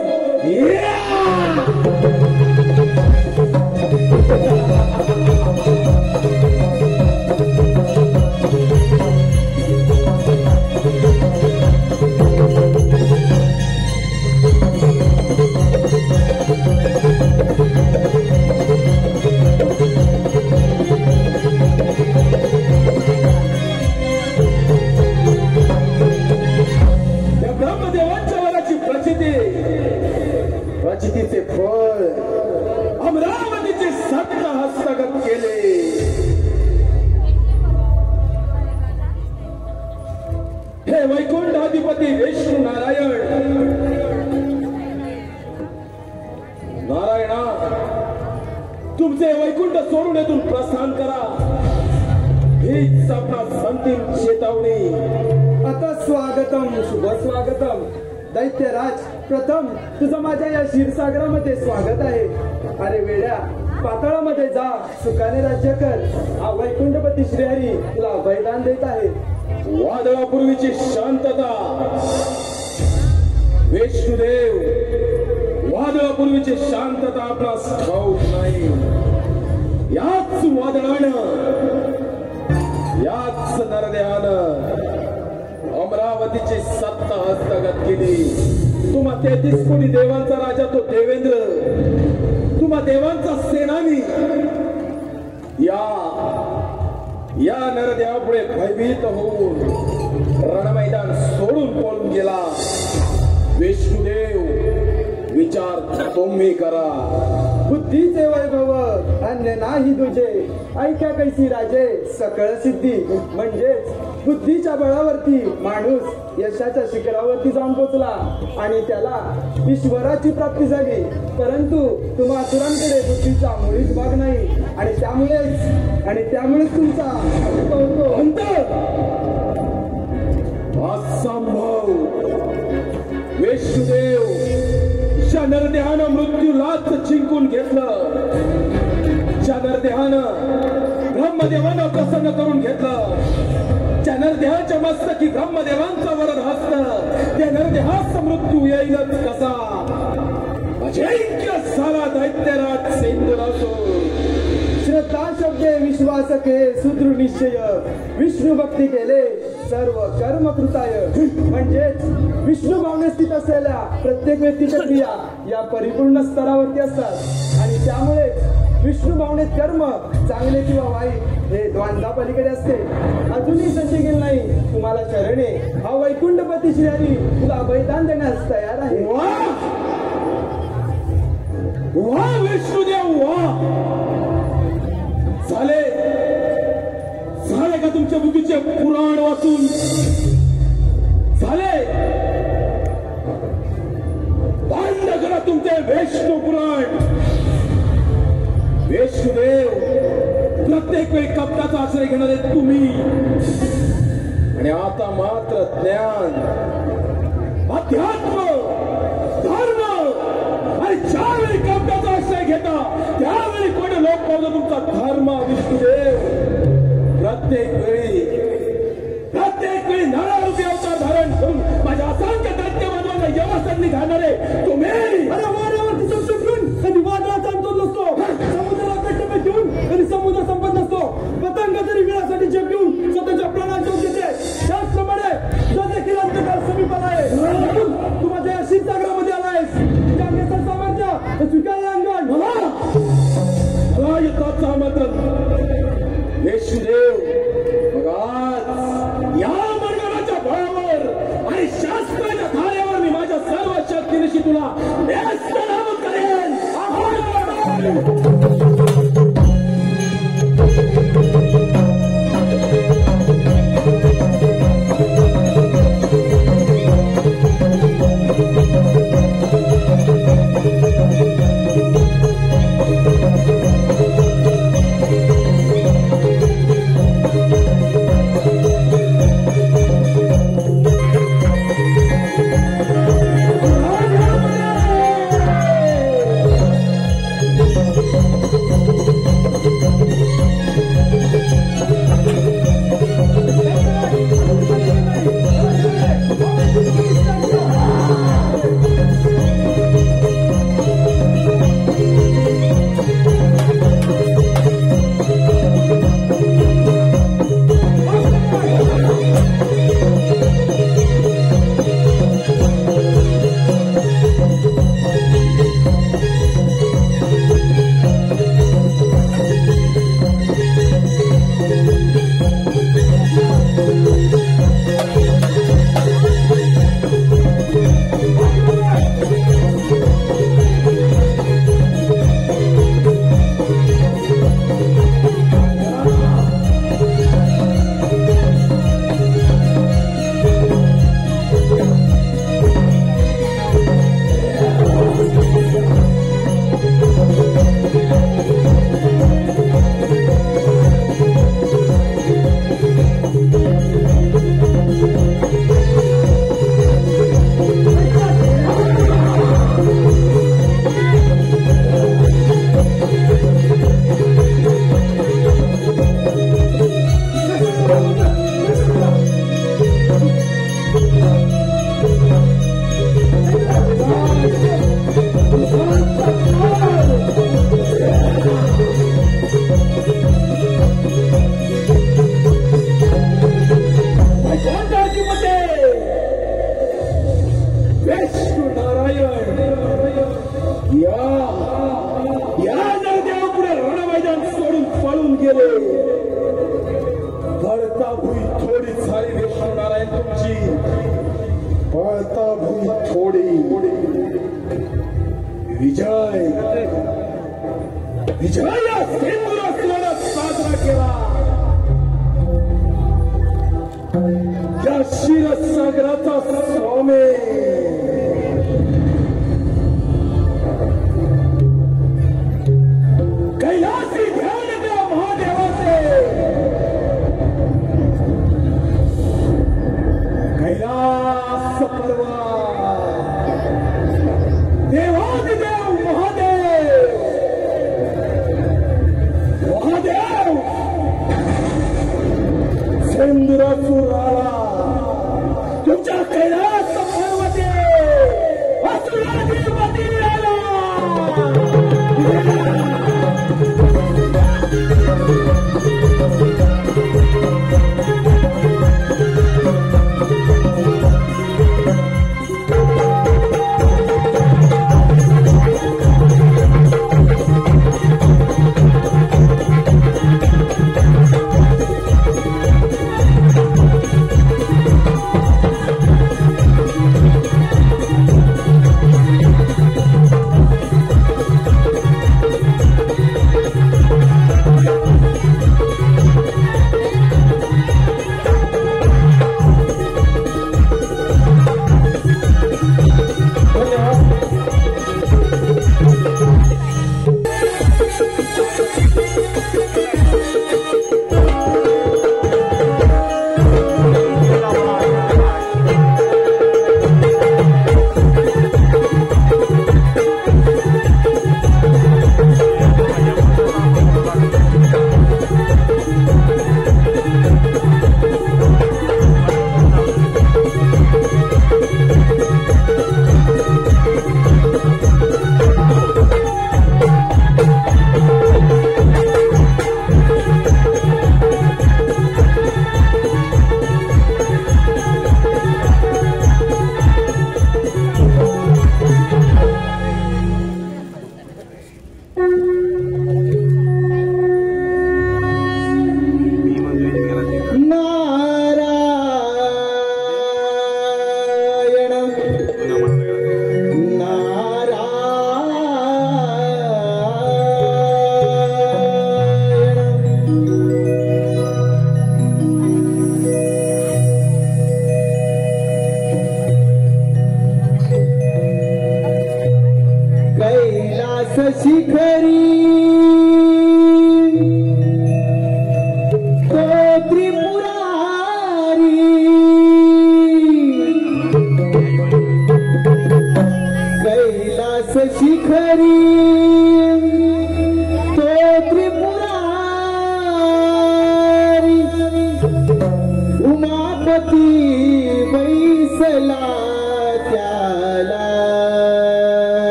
प्रचितीचे फळ तुमचे वैकुंठाधिपती विष्णू नारायणा, तुमचे वैकुंठ सोडून येथून प्रस्थान करा, हीच आपणास अंतिम चेतावणी. आता स्वागतम, शुभ स्वागतम. दैत्यराज, प्रथम तुझं माझ्या या क्षीरसागरामध्ये स्वागत आहे. अरे वेड्या, पाताळामध्ये जा, सुखाने राज्य कर. हा वैकुंठपती श्रीहरी तुला वरदान देत आहे. वादळापूर्वीची शांतता. विष्णुदेव, वादळापूर्वीची शांतता आपणास ठाऊक नाही. याच वादळानं, याच नरदेहानं अमरावतीची सत्ता हस्तगत केली. तुम्हा 33 कोटी देवांचा राजा तो देवेंद्र, तुम्हा देवांचा सेनानी या नरदेहापुढे भयभीत होऊन रणमैदान सोडून पळून गेला. विष्णुदेव, विचार तुम्ही करा. बुद्धीचे वैभव अन्य नाही तुझे, ऐका कैसी राजे सकळ सिद्धी. म्हणजेच बुद्धीच्या बळावरती माणूस यशाच्या शिखरावरती जाऊन पोचला आणि त्याला ईश्वराची प्राप्ती झाली. परंतु तुम्हा असुरांकडे बुद्धीचा मुळीच भाग नाही आणि त्यामुळेच तुमचा अंत असंभव. विष्णुदेव, ज्या नरदेहानं मृत्यूलाच जिंकून घेतलं, ज्या नरदेहानं ब्रह्मदेवानं प्रसन्न करून घेतलं, ज्या नरदेहाच्या मस्तकी ब्रह्मदेवांचा वरद हस्त, त्या नरदेहाचा मृत्यू येईलच कसा. अजिंक्य झाला दैत्यराज सेंद्रासुर. श्रद्धा शब्दे विश्वास के सुदृढ निश्चय, विष्णू भक्ती केले सर्व कर्म कृताय. म्हणजेच विष्णू भावने स्थित असलेल्या प्रत्येक व्यक्तीच्या क्रिया या परिपूर्ण स्तरावरती असतात आणि त्यामुळेच विष्णू भावनेत कर्म चांगले किंवा वाईट हे द्वंद्वा पलीकडे असते. अजूनही संशय गेला नाही तुम्हाला शरणे. हा वैकुंठपती श्रीहरी तुला बलिदान देण्यास तयार आहे. वा विष्णुदेव, वा. झाले का तुमच्या बुद्धीचे पुराण वाचून? झाले. बंद करा तुमचे विष्णू पुराण. विष्णुदेव, प्रत्येक वेळी कपटाचा आश्रय घेणारे तुम्ही, आणि आता मात्र ज्ञान, अध्यात्म, धर्म, आणि ज्यावेळी कपटाचा आश्रय घेता त्यावेळी कोणी लोक पावलं तुमचा धर्म. विष्णुदेव, प्रत्येक वेळी नानारूपी अवतार धारण करून माझ्या असंख्य दैत्य बांधवांना व्यवस्थांनी घालणारे तुम्ही. अरे वाड्यावरती संशोधून कधी वादळाचा अंतोध नसतो, समुद्राला कट्टपे देऊन कधी समुद्र संपत नसतो, पतंग तरी वेळासाठी जग घेऊन स्वतःच्या प्राणांचे देते. त्याचप्रमाणे जो देखील अंतकाळ समीपाला आहे, तू माझ्या क्षीरसागरामध्ये आलायस. त्याचं सामर्थ्य स्वीकारलं अंगण मला युद्धाचं आमंत्रण. विष्णुदेव, बघा, या मंडळाच्या बळावर आणि शास्त्राच्या धारेवर मी माझ्या सर्व शक्तीनिशी तुला नेस्तनाबूत करेन.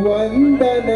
वंदन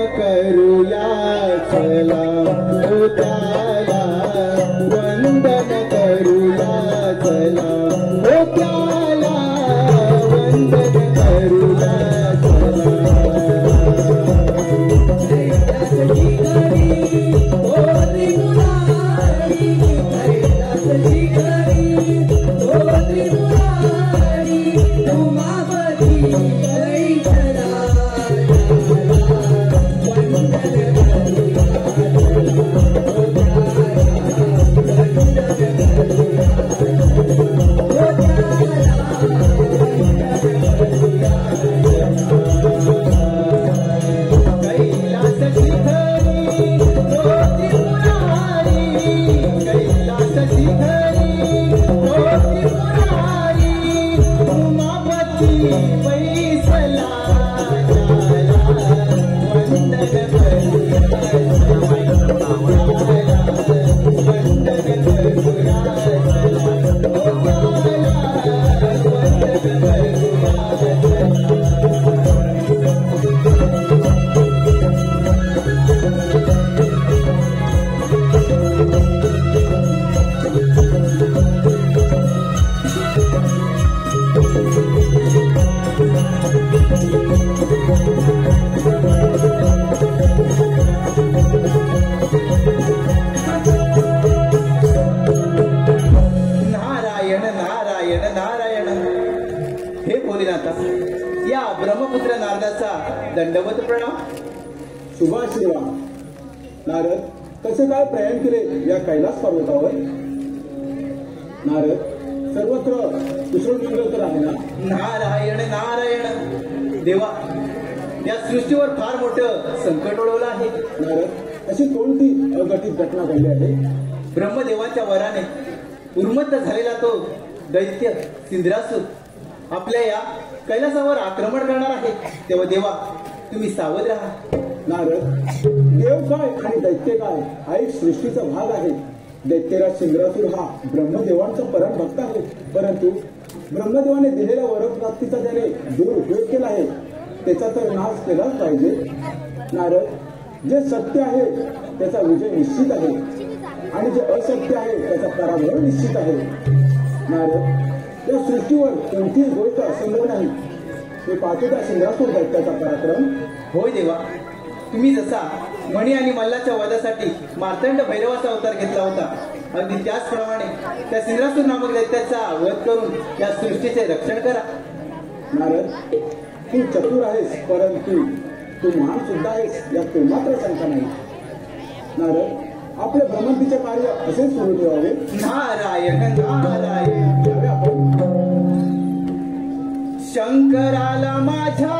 नारायण. हे भोलेनाथा, या ब्रह्मपुत्र नारदाचा दंडवत प्रणाम. शुभाशीर्वाद. नारद, कसे काय प्रयाण केले या कैलास पर्वतावर? नारद, सर्वत्र कुशल तर आहे ना? नारायण नारायण. देवा, या सृष्टीवर फार मोठं संकट ओढवलं आहे. नारद, अशी कोणती अघटित घटना घडली आहे? ब्रह्मदेवाच्या वराने उन्मत्त झालेला तो दैत्य इंद्रासूर आपल्या या कैलासावर आक्रमण करणार आहे. तेव्हा देवा, तुम्ही सावध राहा. नारद, देव काय आणि दैत्य काय हा एक सृष्टीचा भाग आहे. दैत्यराज इंद्रासूर हा ब्रह्मदेवांचा परम भक्त आहे, परंतु ब्रह्मदेवाने दिलेल्या वरप्राप्तीचा त्याने दुरुपयोग केला आहे. त्याचा तर नाश केलाच पाहिजे. नारद, जे सत्य आहे त्याचा विजय निश्चित आहे आणि जे असत्य आहे त्याचा पराभव निश्चित आहे. नारद, या सृष्टीवर कोणतीच गोष्ट असंभव नाही. हे पाहतो त्या इंद्रासूर दैत्याचा पराक्रम. होय देवा, तुम्ही जसा मणी आणि मल्लाच्या वधासाठी मार्तंड भैरवाचा अवतार घेतला होता, अगदी त्याचप्रमाणे त्या इंद्रासूर नामक दैत्याचा वध करून या सृष्टीचे रक्षण करा. नारद, तू चतुर आहेस, परंतु तू महान सुद्धा आहेस यात मात्र शंका नाही. नारद, आपले भ्रमंतीचे कार्य असेच सुरू ठेवावे. नारायण नारायण. त्यावे आपण शंकराला माझ्या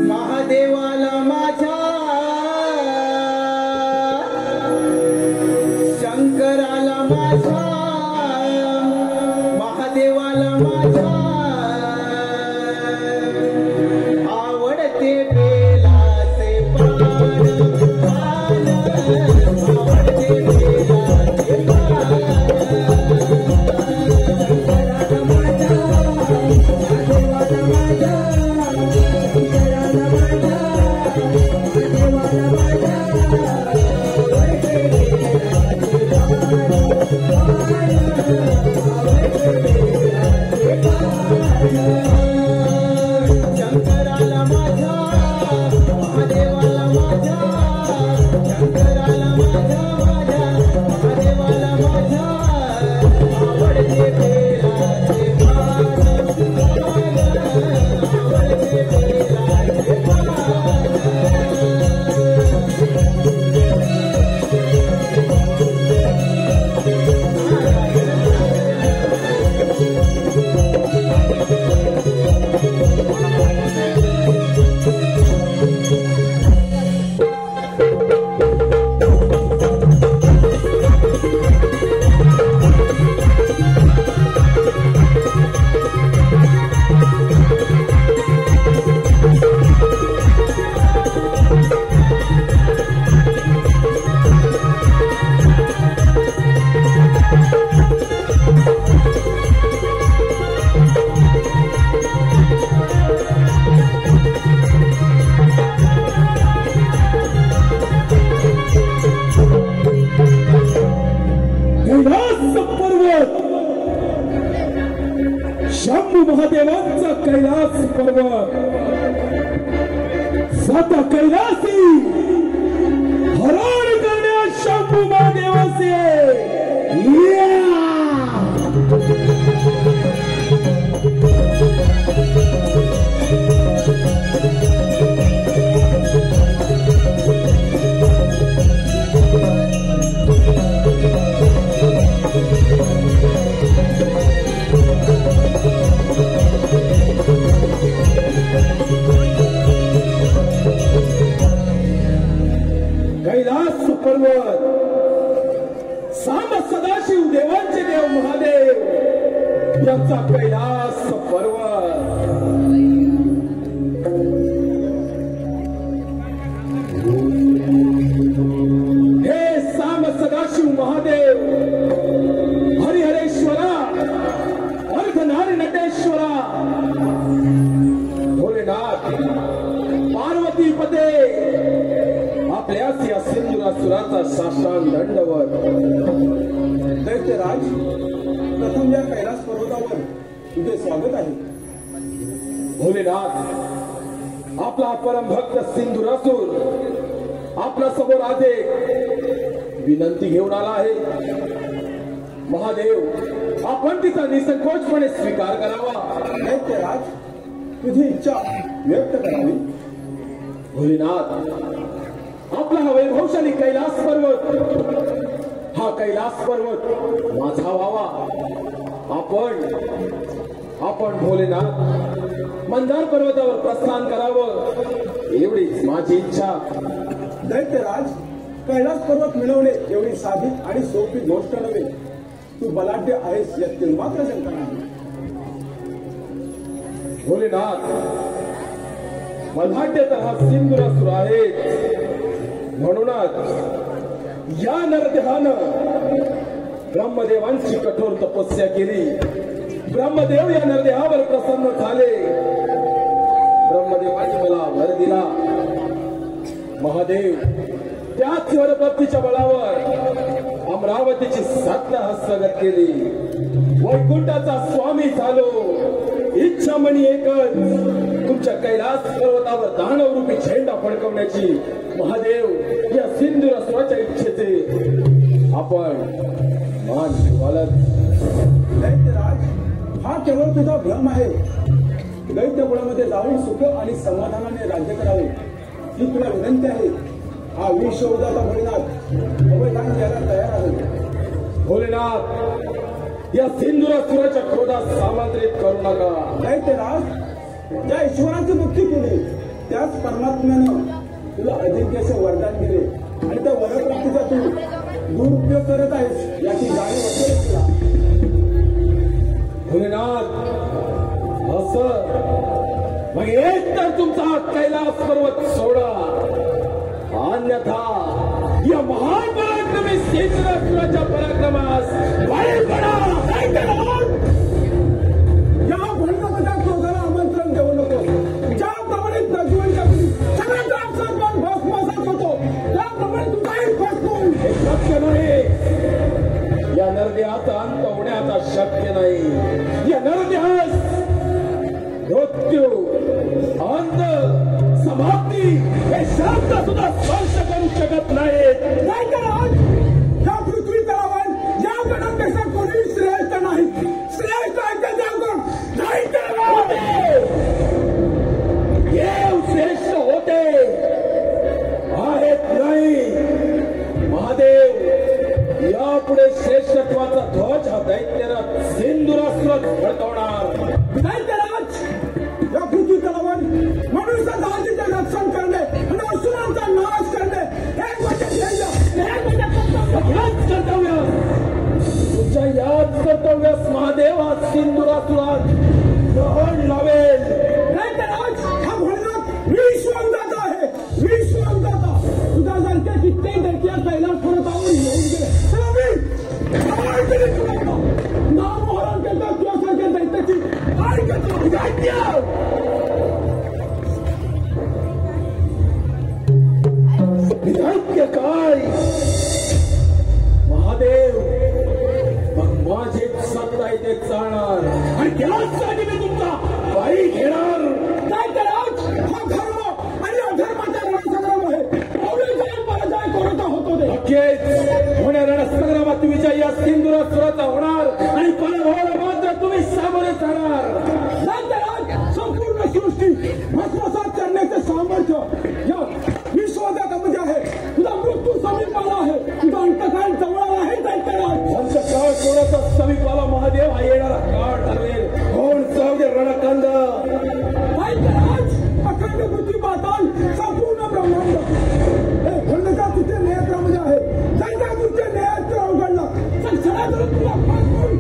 महादेवाला माझ्या शंकराला माझ्या महादेवाला माझ्या आवडते बेलाचे पान आवडते बेलाचे शंकराला माझ्या महादेवाला माझ्या शंकराला माझ्या महादेवाला माझ्या आवडते बेलाचे पान आवडते बेलाचे शंभू महादेवांचा कैलास पर्वत स्वतः कैलासी हरण करण्यास शंभू महादेवाचे कैलास पर्वत साम सदाशिव देवांचे देव महादेव याचा कैलास पर्वत. हे साम सदाशिव महादेव हरिहरेश्वरा अर्धनारी नटेश्वरा भोलेनाथ पार्वती पदे आपल्यास या सिंधुरासुराचा साष्टांग दंडवत. दैत्यराज, प्रथम या कैलास पर्वतावर तुझे स्वागत आहे. भोलेनाथ, आपला परम भक्त सिंधुरासूर आपल्या समोर आजे विनंती घेऊन आला आहे. महादेव, आपण तिचा निसंकोचपणे स्वीकार करावा. दैत्यराज, तुझी इच्छा व्यक्त करावी. भोलेनाथ, आपला हा वैभवशाली कैलास पर्वत, हा कैलास पर्वत माझा व्हावा. आपण भोलेनाथ मंदार पर्वतावर प्रस्थान करावं एवढीच माझी इच्छा. दैत्यराज, कैलास पर्वत मिळवणे एवढी साधी आणि सोपी गोष्ट नव्हे. तू बलाढ्य आहेस यातील मात्र शंका नाही. भोलेनाथ, बलाढ्य तर हा सिंधुरासुर आहे. म्हणूनच या नरदेहानं ब्रह्मदेवांची कठोर तपस्या केली. ब्रह्मदेव या नरदेहावर प्रसन्न झाले. ब्रह्मदेवाने मला वर दिला. महादेव, त्याच वरप्राप्तीच्या बळावर अमरावतीची 7 हस्तगत केली. वैकुंठाचा स्वामी झालो. इच्छा मनी एकच, तुमच्या कैलास पर्वतावर दानव रूपी झेंडा फडकवण्याची. महादेव, या सिंधुरासुराच्या इच्छेचे आपण मान शिवालत. दैत्यराज, हा केवळ तुझा भ्रम आहे. दैत्यकुळामध्ये जाऊन सुख आणि समाधानाने राज्य करावे ही तुला विनंती आहे. हा विश्वउदाता भोलेनाथ अवयदान द्यायला तयार आहे. भोलेनाथ, या सिंधुरासुराच्या क्रोधात सामांतरित करू नका. दैत्यराज, ज्या ईश्वराची भक्ती केली त्याच परमात्म्यानं तुला अजिंक्यचे वरदान दिले आणि त्या वरप्राप्तीचा तू दुरुपयोग करत आहेस याची जाणीव असेल तुला. भोलेनाथ, असं मग एक तर तुमचा हा कैलास पर्वत सोडा, अन्यथा या महान पराक्रमी सिंधुरासुराच्या पराक्रमास बळी पडा. या भंडपदा क्रोधाला आमंत्रण देऊ नको. ज्याप्रमाणे प्रज्वलच्या सगळ्यांचा अपमान भस्मसात होतो त्याप्रमाणे तुझाही भस्म. हे शक्य नाही. या नरदेहाचा अंत होणे आता शक्य नाही. या नरदेहास मृत्यू, अंत, समाप्ती हे शब्द सुद्धा स्पर्श करू शकत नाहीत. या पृथ्वी तलावर या गणापेक्षा कोणी श्रेष्ठ नाही. श्रेष्ठ आहे जागरण देव श्रेष्ठ होते आहेत नाही. महादेव, यापुढे श्रेष्ठत्वाचा ध्वज हा दैत्यराज सिंधुरासुर फडकवणार. दैत्यराज, या पृथ्वी तलावर मनुष्य जातीचे रक्षण करणे आणि असुरांचा नाश करणे हे माझे ध्येय, हे माझे कर्तव्य. याच कर्तव्य, तुमच्या याच कर्तव्यास महादेव हा सिंधुरासुरात ग्रहण लावेल. दैत्यराज, हा भोलेनाथ विश्वउदाता आहे. विश्वउदाता तुझ्यासारखे कित्येक दैत्य कैलास पर्वतावर येऊन गेले. नामोहरण करता तुझ्यासारख्या दैत्याची दैत्य काय महादेव, मग माझे सत्ता इथे चालणार आणि त्यासाठी मी तुमचा बाई घेणार. दैत्यराज, हा धर्म आणि अधर्माचा रणसंग्राम आहे. अवैधानिक पराजय कोणाचा होतो ते. नक्कीच होण्या रणसंग्रामात विजय या सिंधुरासुराचा होणार आणि पराभवाला मात्र तुम्ही सामोरे जाणार. दैत्यराज, संपूर्ण सृष्टी भस्मसात करण्याचे सामर्थ्य या विश्वदातामध्ये आहे. तुझा मृत्यू समीपाला आहे. तुझा अंतकाळ जवळ आहे. दैत्यराज, अंतकाळ कोणाचा समीपाला महादेव हा येणारा काळ ठरवेल. कोण जाऊ रणकंद. दैत्यराज, अखंड पृथ्वी पाताल संपूर्ण ब्रह्मांड हे भंडका तुझे नेत्रामध्ये आहे. दैत्या तुझे नेत्र उघडला तर क्षणात तुला पाठवून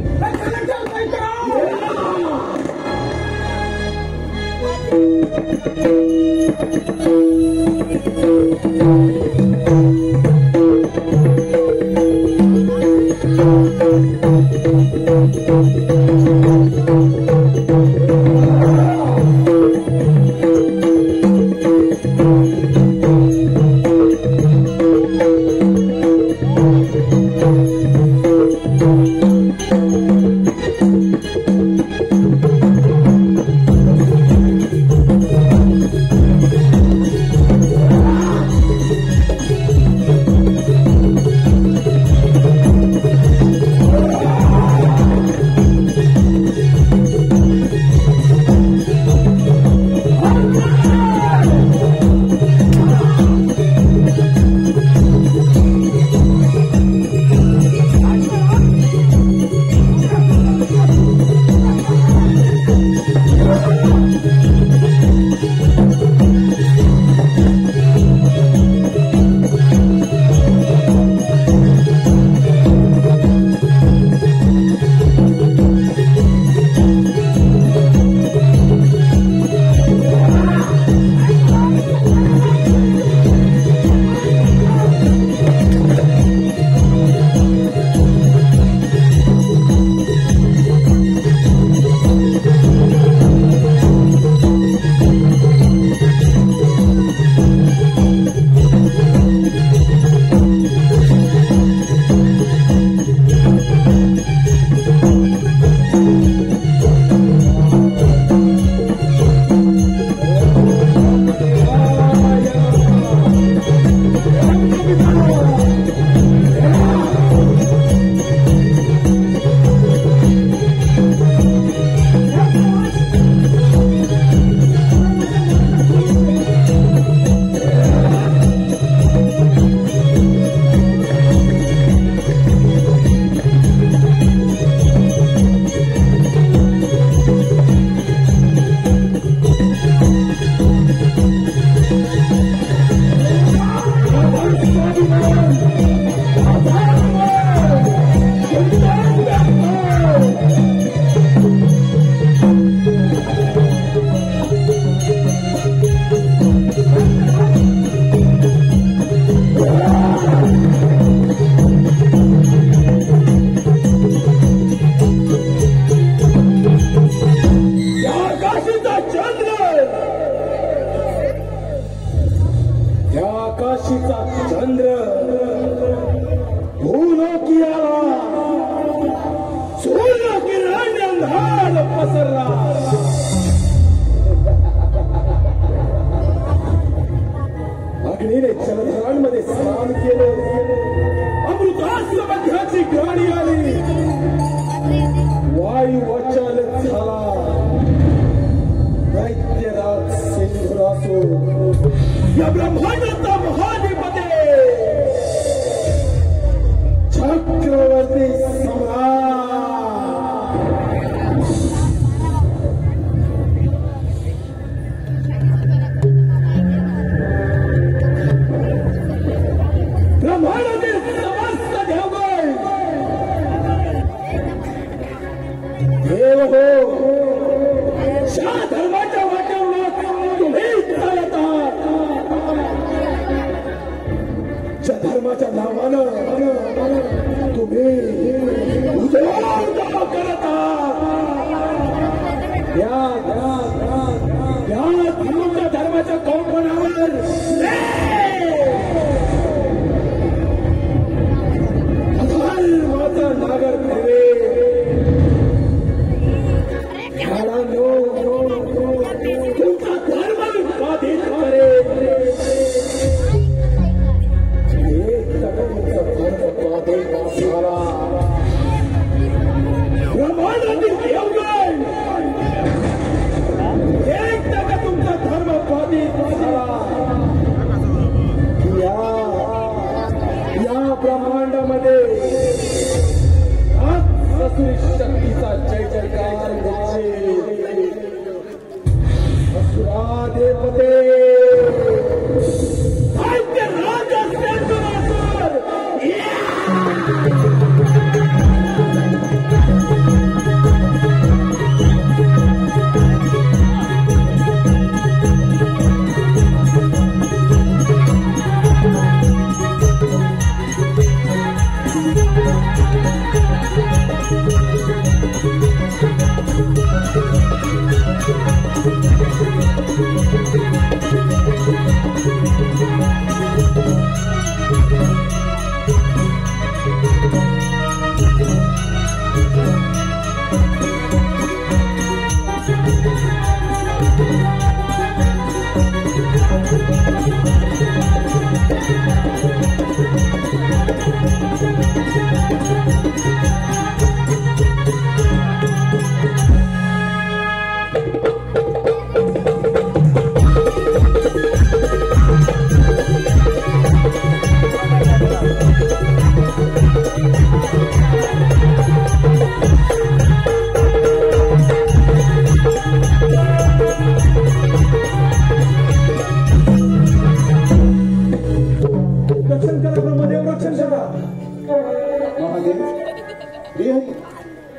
या ब्रह्मांडाचा महाधिपती चक्रवर्ती ब्रह्मांडातील समस्त देवगण देव हो ज्या धर्माच्या वाटेवर तुम्ही चालत आहात ज्या धर्माच्या नावानं तुम्ही उद्धार करत आहात या तुमच्या धर्माच्या कौपणावर नागर फिरवे तुमचा धर्म बाधित करे ब्रह्मांडातील देवगण एक टक्का तुमचा धर्म बाधित झाला या ब्रह्मांडामध्ये शक्तीचा जय जयकार असुरादेवते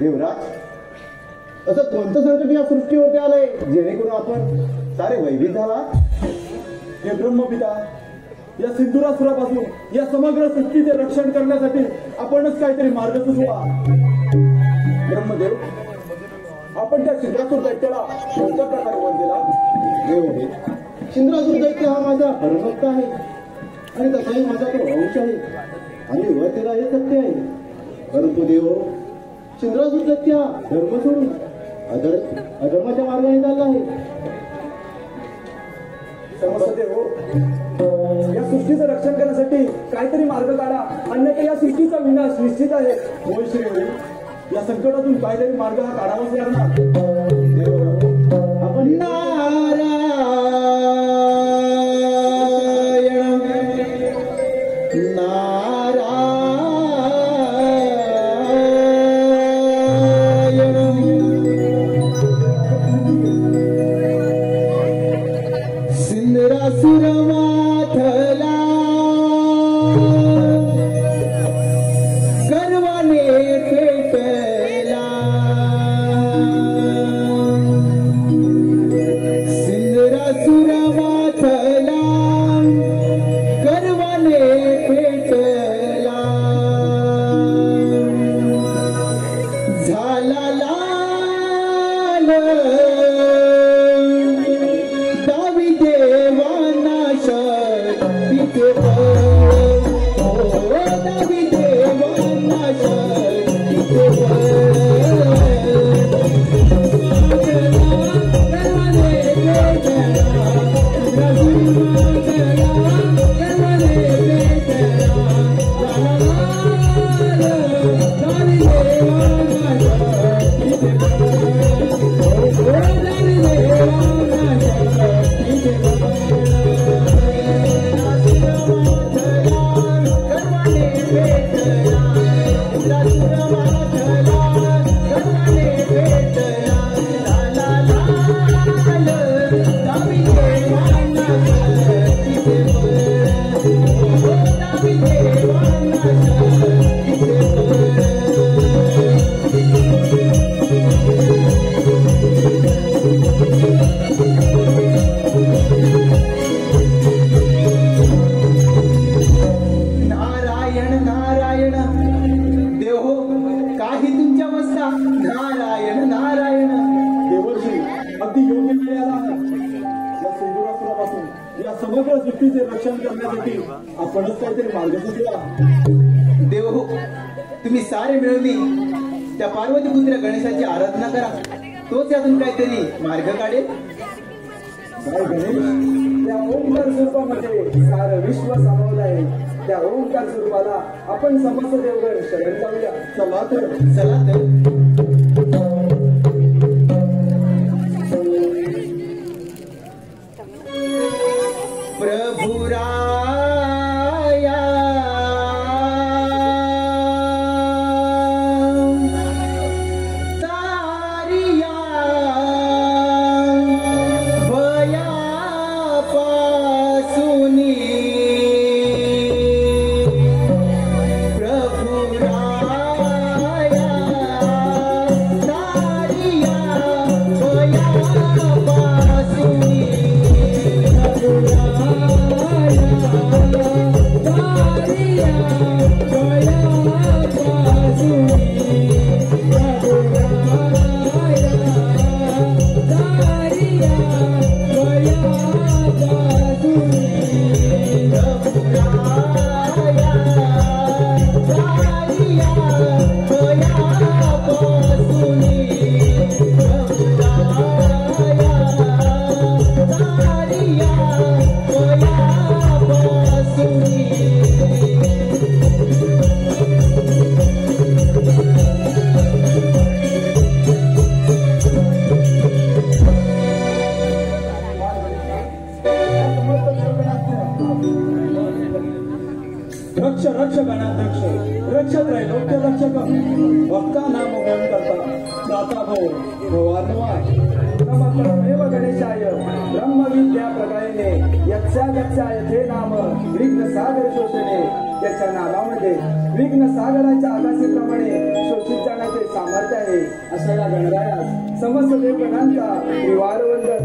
देवराज असं कोणतं संकट या सृष्टीवरती आलंय जेणेकरून आपण सारे भयभीत झाला हे ब्रह्मपिता या सिंधुरासुरापासून या समग्र सृष्टीचे रक्षण करण्यासाठी आपणच काहीतरी मार्ग सुचवा ब्रह्मदेव आपण त्या सिंधुरासुर दैत्याला कोणत्या प्रकारे वध दिला सिंधुरासुर दैत्य हा माझा परमभक्त आहे आणि तसाही माझा तो वंश आहे आणि वर त्याला हे सत्य आहे परंतु देव सिंधुरासुर दैत्य धर्म सोडून अधर्माच्या मार्गाने चालला आहे समजते हो या सृष्टीचं रक्षण करण्यासाठी काहीतरी मार्ग काढा अन्यथा या सृष्टीचा विनाश निश्चित आहे होय श्री या संकटातून काहीतरी मार्ग हा काढावाच लागणार आपण या समग्र सृष्टीचे रक्षण करण्यासाठी आपणच काहीतरी मार्ग सुचवा. देव हो, तुम्ही सारे मिळवली त्या पार्वती पुत्र गणेशाची आराधना करा, तोच यातून काहीतरी मार्ग काढेल. काय गणेश, त्या ओंकार स्वरूपामध्ये सारं विश्व सामावलं आहे. त्या ओंकार स्वरूपाला आपण समस्त देवगण शरण जाऊया. चला तर. चला तर. प्रभु राया तारिया भया पासुनी, प्रभु राया तारिया भया पासुनी, रक्ष रक्ष गणाध्यक्ष रक्षक त्रैलोक्य रक्षक भक्ता नाम ओम करता दाता भो भवानवाय. नमः गणेशाय ब्रह्मविद्या प्रदायिने यक्षाय ते नाम विघ्न सागर शोषणे. त्याच्या नावामध्ये विघ्न सागराच्या आकाशाप्रमाणे शोषित जाण्याचे सामर्थ्य आहे. अशा या गणरायास समस्त देवगणांचा त्रिवार वंदन.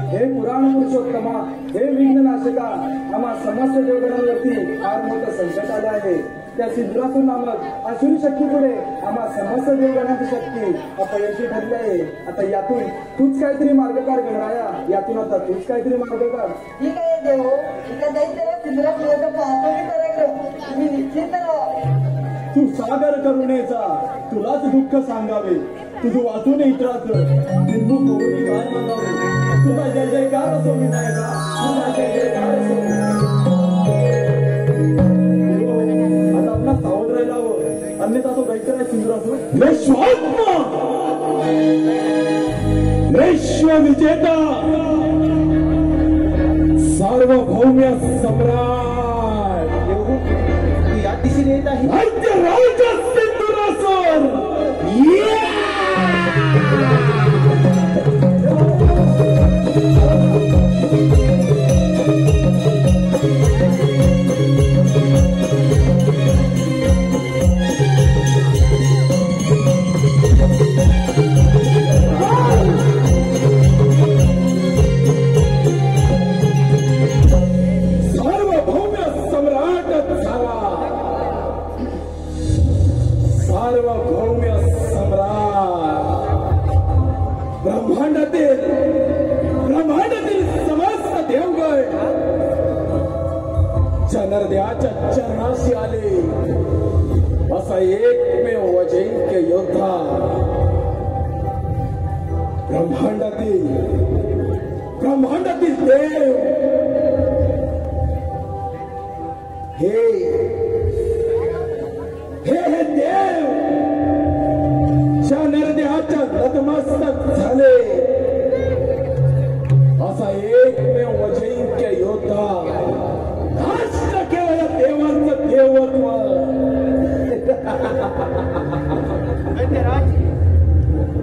हे पुराण पुरुषोत्तमा, हे विघ्ननाशका, आम्हा समस्त देवगणांवरती फार मोठं संकट आलं आहे. त्या सिद्धरासूर नामक आसुरी शक्ती पुढे आम्हा समस्त देवगणांची शक्ती अपयशी ठरली आहे. आता यातून तूच काहीतरी मार्ग काढ गणराया, यातून आता तूच काहीतरी मार्ग काढ. ठीक आहे देव, एका दैत्याला सिद्धरासूर पाहतो करायचं, तुम्ही निश्चित राहा. तू सागर करुणेचा, तुलाच दुःख सांगावे, तुझं वाचून इतराचं बिंदू कोणी काय मागावे. तुझा जय जयकार असो विनायका, तुझा जय जयकार असो. आता आपला सावध राहायला हवं, अन्यथा तो दैत्य आहे सिंधुरासूर. विश्व विजेता सार्वभौम्य सम्राट तू या दिशेने येत आहे. राज्य सिंधुरासूर. ब्रह्मांडातील समस्त देवगण चनरद्याच्या चरणाशी आले. असा एकमेव अजिंक्य योद्धा ब्रह्मांडातील देव हे देव चनरद्याच्या नतमस्तक झाले. असा एकमेव अजिंक्य योद्धा राष्ट्र केवळ देवांचं देवत्व.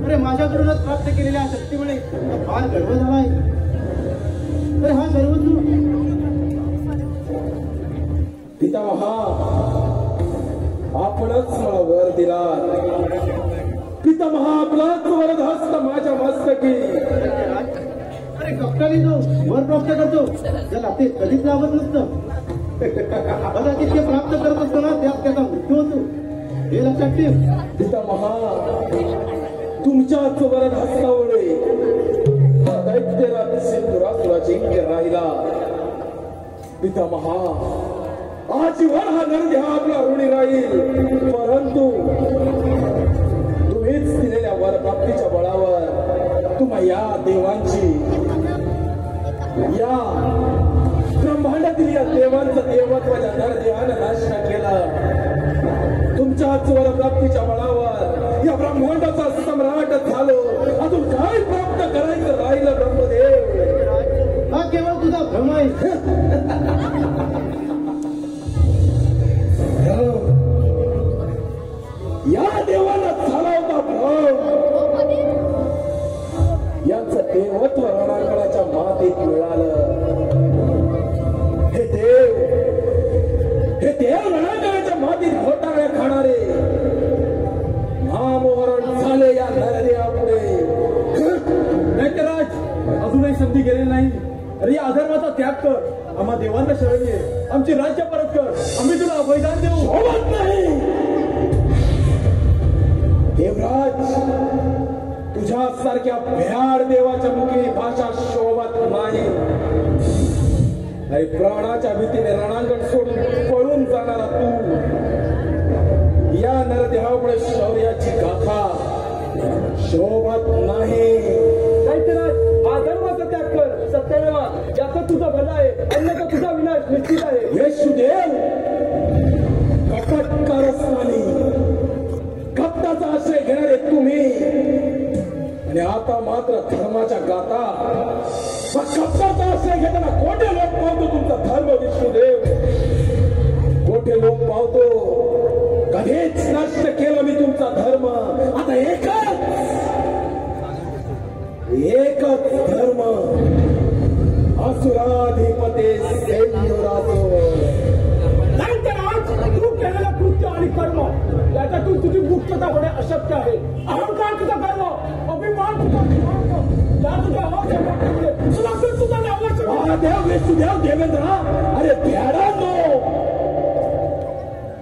अरे माझ्याकडूनच प्राप्त केलेल्या शक्तीमुळे फार गर्व झाला आहे. तर हा सर्वस्व पितामहा आपणच मला वर दिला. पितामहा आपलाच वरदहस्त माझ्या मस्तकी. अरे कपटाने जो वर प्राप्त करतो त्याला ते कधीच लाभत नसतं. कदाचित ते प्राप्त करत असताना त्यात त्याचा मृत्यू होतो. हे लक्षात ठेव. पितामहा, तुमच्याच वरद हस्तावळे हा दैत्यराज सिंधुरासुराची इंग्य राहिला. पितामहा, आजीवन हा नरदेह आपला ऋणी राहील, परंतु तुम्हीच दिलेल्या वरप्राप्तीच्या बळावर तुम्हा या देवांची, या ब्रह्मांडातील या देवांचं देवत्वाच्या नरदेहानं नाश केला. तुमच्याच वरप्राप्तीच्या बळावर या ब्रह्मांडाचा सम्राट झालो. अजून काय प्राप्त करायचं राहिलं ब्रह्मदेव? हा केवळ तुझा भ्रम आहे. या देवाला झाला होता भ्रम. यांचं देवत्व रणांगणाच्या मातीत मिळालं. हे देव रणांगणाच्या मातीत घोटाळ्या खाणारे महामोहरण झाले या नरदेवापुढे. दैत्यराज, अजूनही संधी गेलेली नाही. अरे या अधर्माचा त्याग कर, आम्हा देवांना शरण ये, आमचे राज्य परत कर, आम्ही तुला अभयदान देऊ. शोभत नाही देवराज, तुझ्यासारख्या भ्याड देवाच्या मुखी भाषा शोभत नाही. अरे प्राणाच्या भीतीने रणांगण सोडून पळून जाणारा तू, या नरदेहामुळे शौर्याची गाथा शोभत नाही. दैत्यराज, अधर्माचा त्याग कर. सत्यमेवा, ज्याचं तुझं भलं आहे, अन्याचा तुझा विनाश निश्चित आहे. येशुदेव, कपट कारस्थानी कपटाचा आश्रय घेणारे तुम्ही, आणि आता मात्र धर्माच्या गाथा. कपटाचा आश्रय घेताना कोठे लोक पावतो तुमचा धर्म विष्णुदेव? कोठे लोक पावतो? कधीच नष्ट केलं मी तुमचा धर्म. आता एकच धर्म, असुराधिपते सेंदुरासुर. तू केलेलं कृत्य आणि कर्म याच्यातून तुझी मुक्तता होणे अशक्य आहे. अहंकार तुझा कर्म, अभिमान तुझा तुझा महादेव विष्णुदेव देवेंद्र, अरे भ्याडांनो,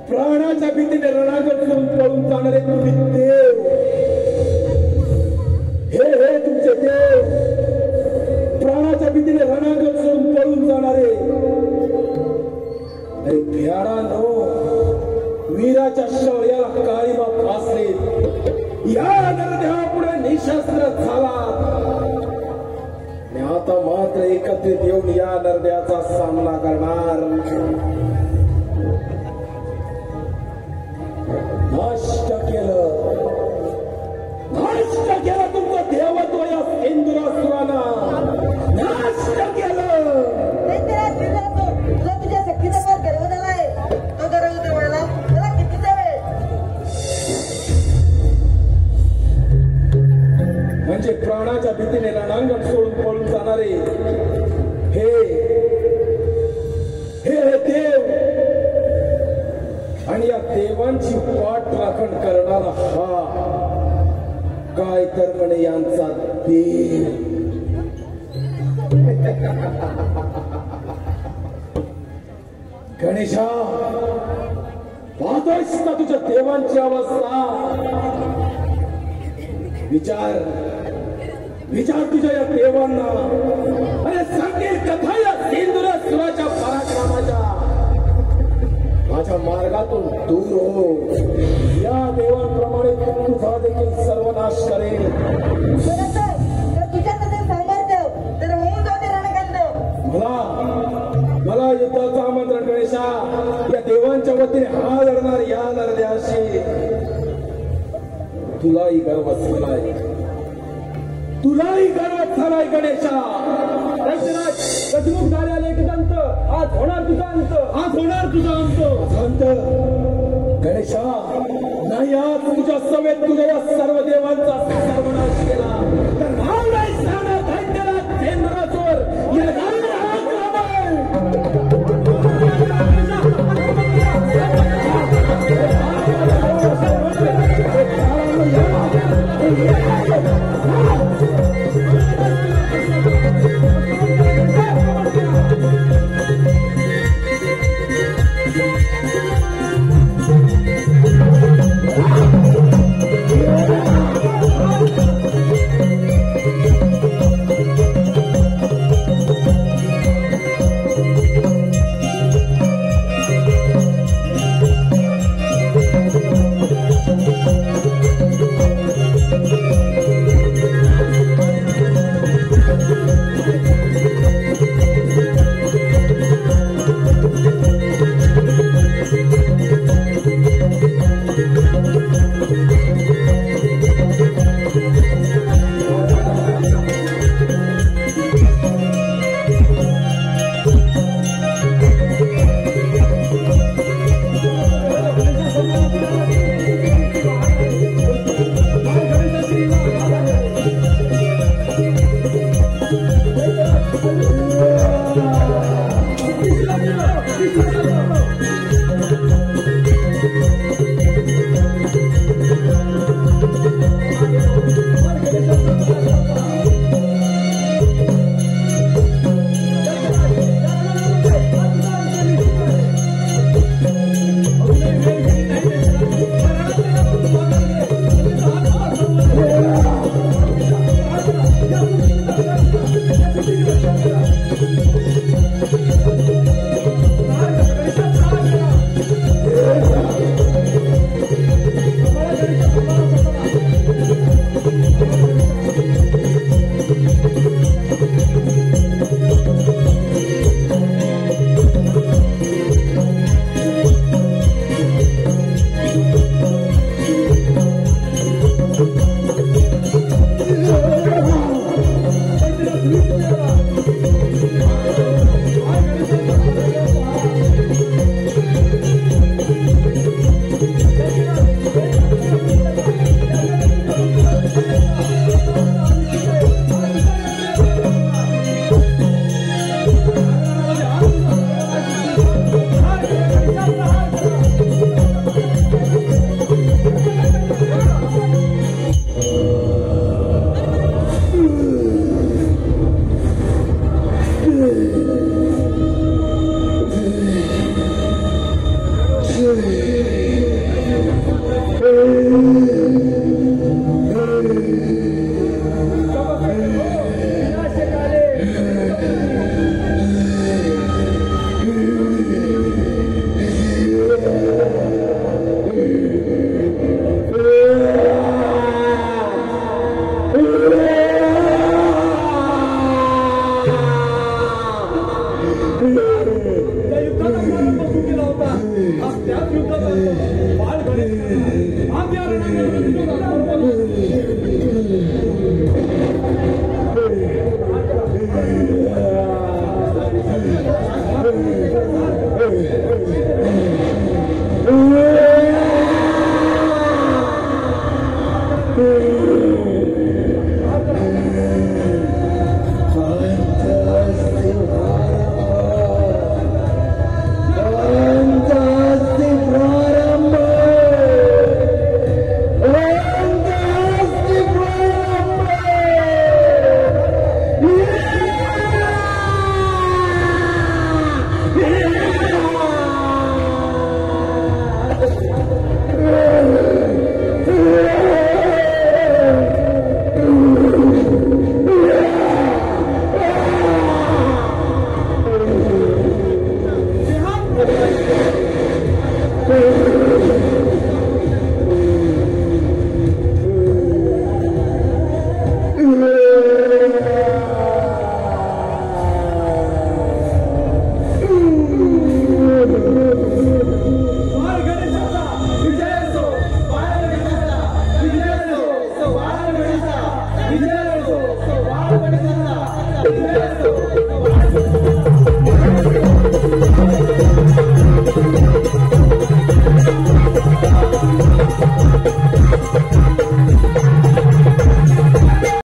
प्राणाच्या भीतीने रणांगण सोडून पळून जाणारे तुम्ही देव, हे तुमचे देव, प्राणाच्या भीतीने रणांगण सोडून पळून जाणारे. अरे भ्याडांनो, वीराच्या शौर्याला काळीमा फासले, या नरदेहापुढे निशस्त्र झाला. आणि आता मात्र एकत्रित येऊन या नरदेहाचा सामना करणार. नष्ट केलं तुमचं देवत्व या सिंधुरासुरानं, नष्ट केलं. तुला तुझ्या शक्तीचा फार गर्व झाला आहे. तो गर्व तुम्हाला मला कितीचा वेळ? म्हणजे प्राणाच्या भीतीने रणांगण सोडून पळून जाणारे हे देव, आणि या देवांची पाठ राखण करणारा हा काय तर म्हणे यांचा देव. गणेशा, पाहतोयस का तुझ्या देवांची अवस्था? विचार तुझ्या या देवांना. अरे सांगेल कथा या सिंधुरासुराच्या पराक्रमाच्या. माझ्या मार्गातून दूर हो. या देवांप्रमाणे तुझा देखील सर्वनाश करेल. तुझ्या तसे सामर्थ्य तर होऊन जाऊ दे रणकांत. मला युद्धाचं आमंत्रण गणेशा. या देवांच्या वतीने हा लढणार या नरदेहाशी. तुलाही गर्व झालाय गणेशा. गजमुख झालेला एक दंत, आज होणार तुझा अंत. गणेशा, नाही आज तुझ्या समेत तुझ्या या सर्व देवांचा सर्वनाश केला तर नाव नाही सांगणार दैत्यराज सेंद्रासुर. Yeah.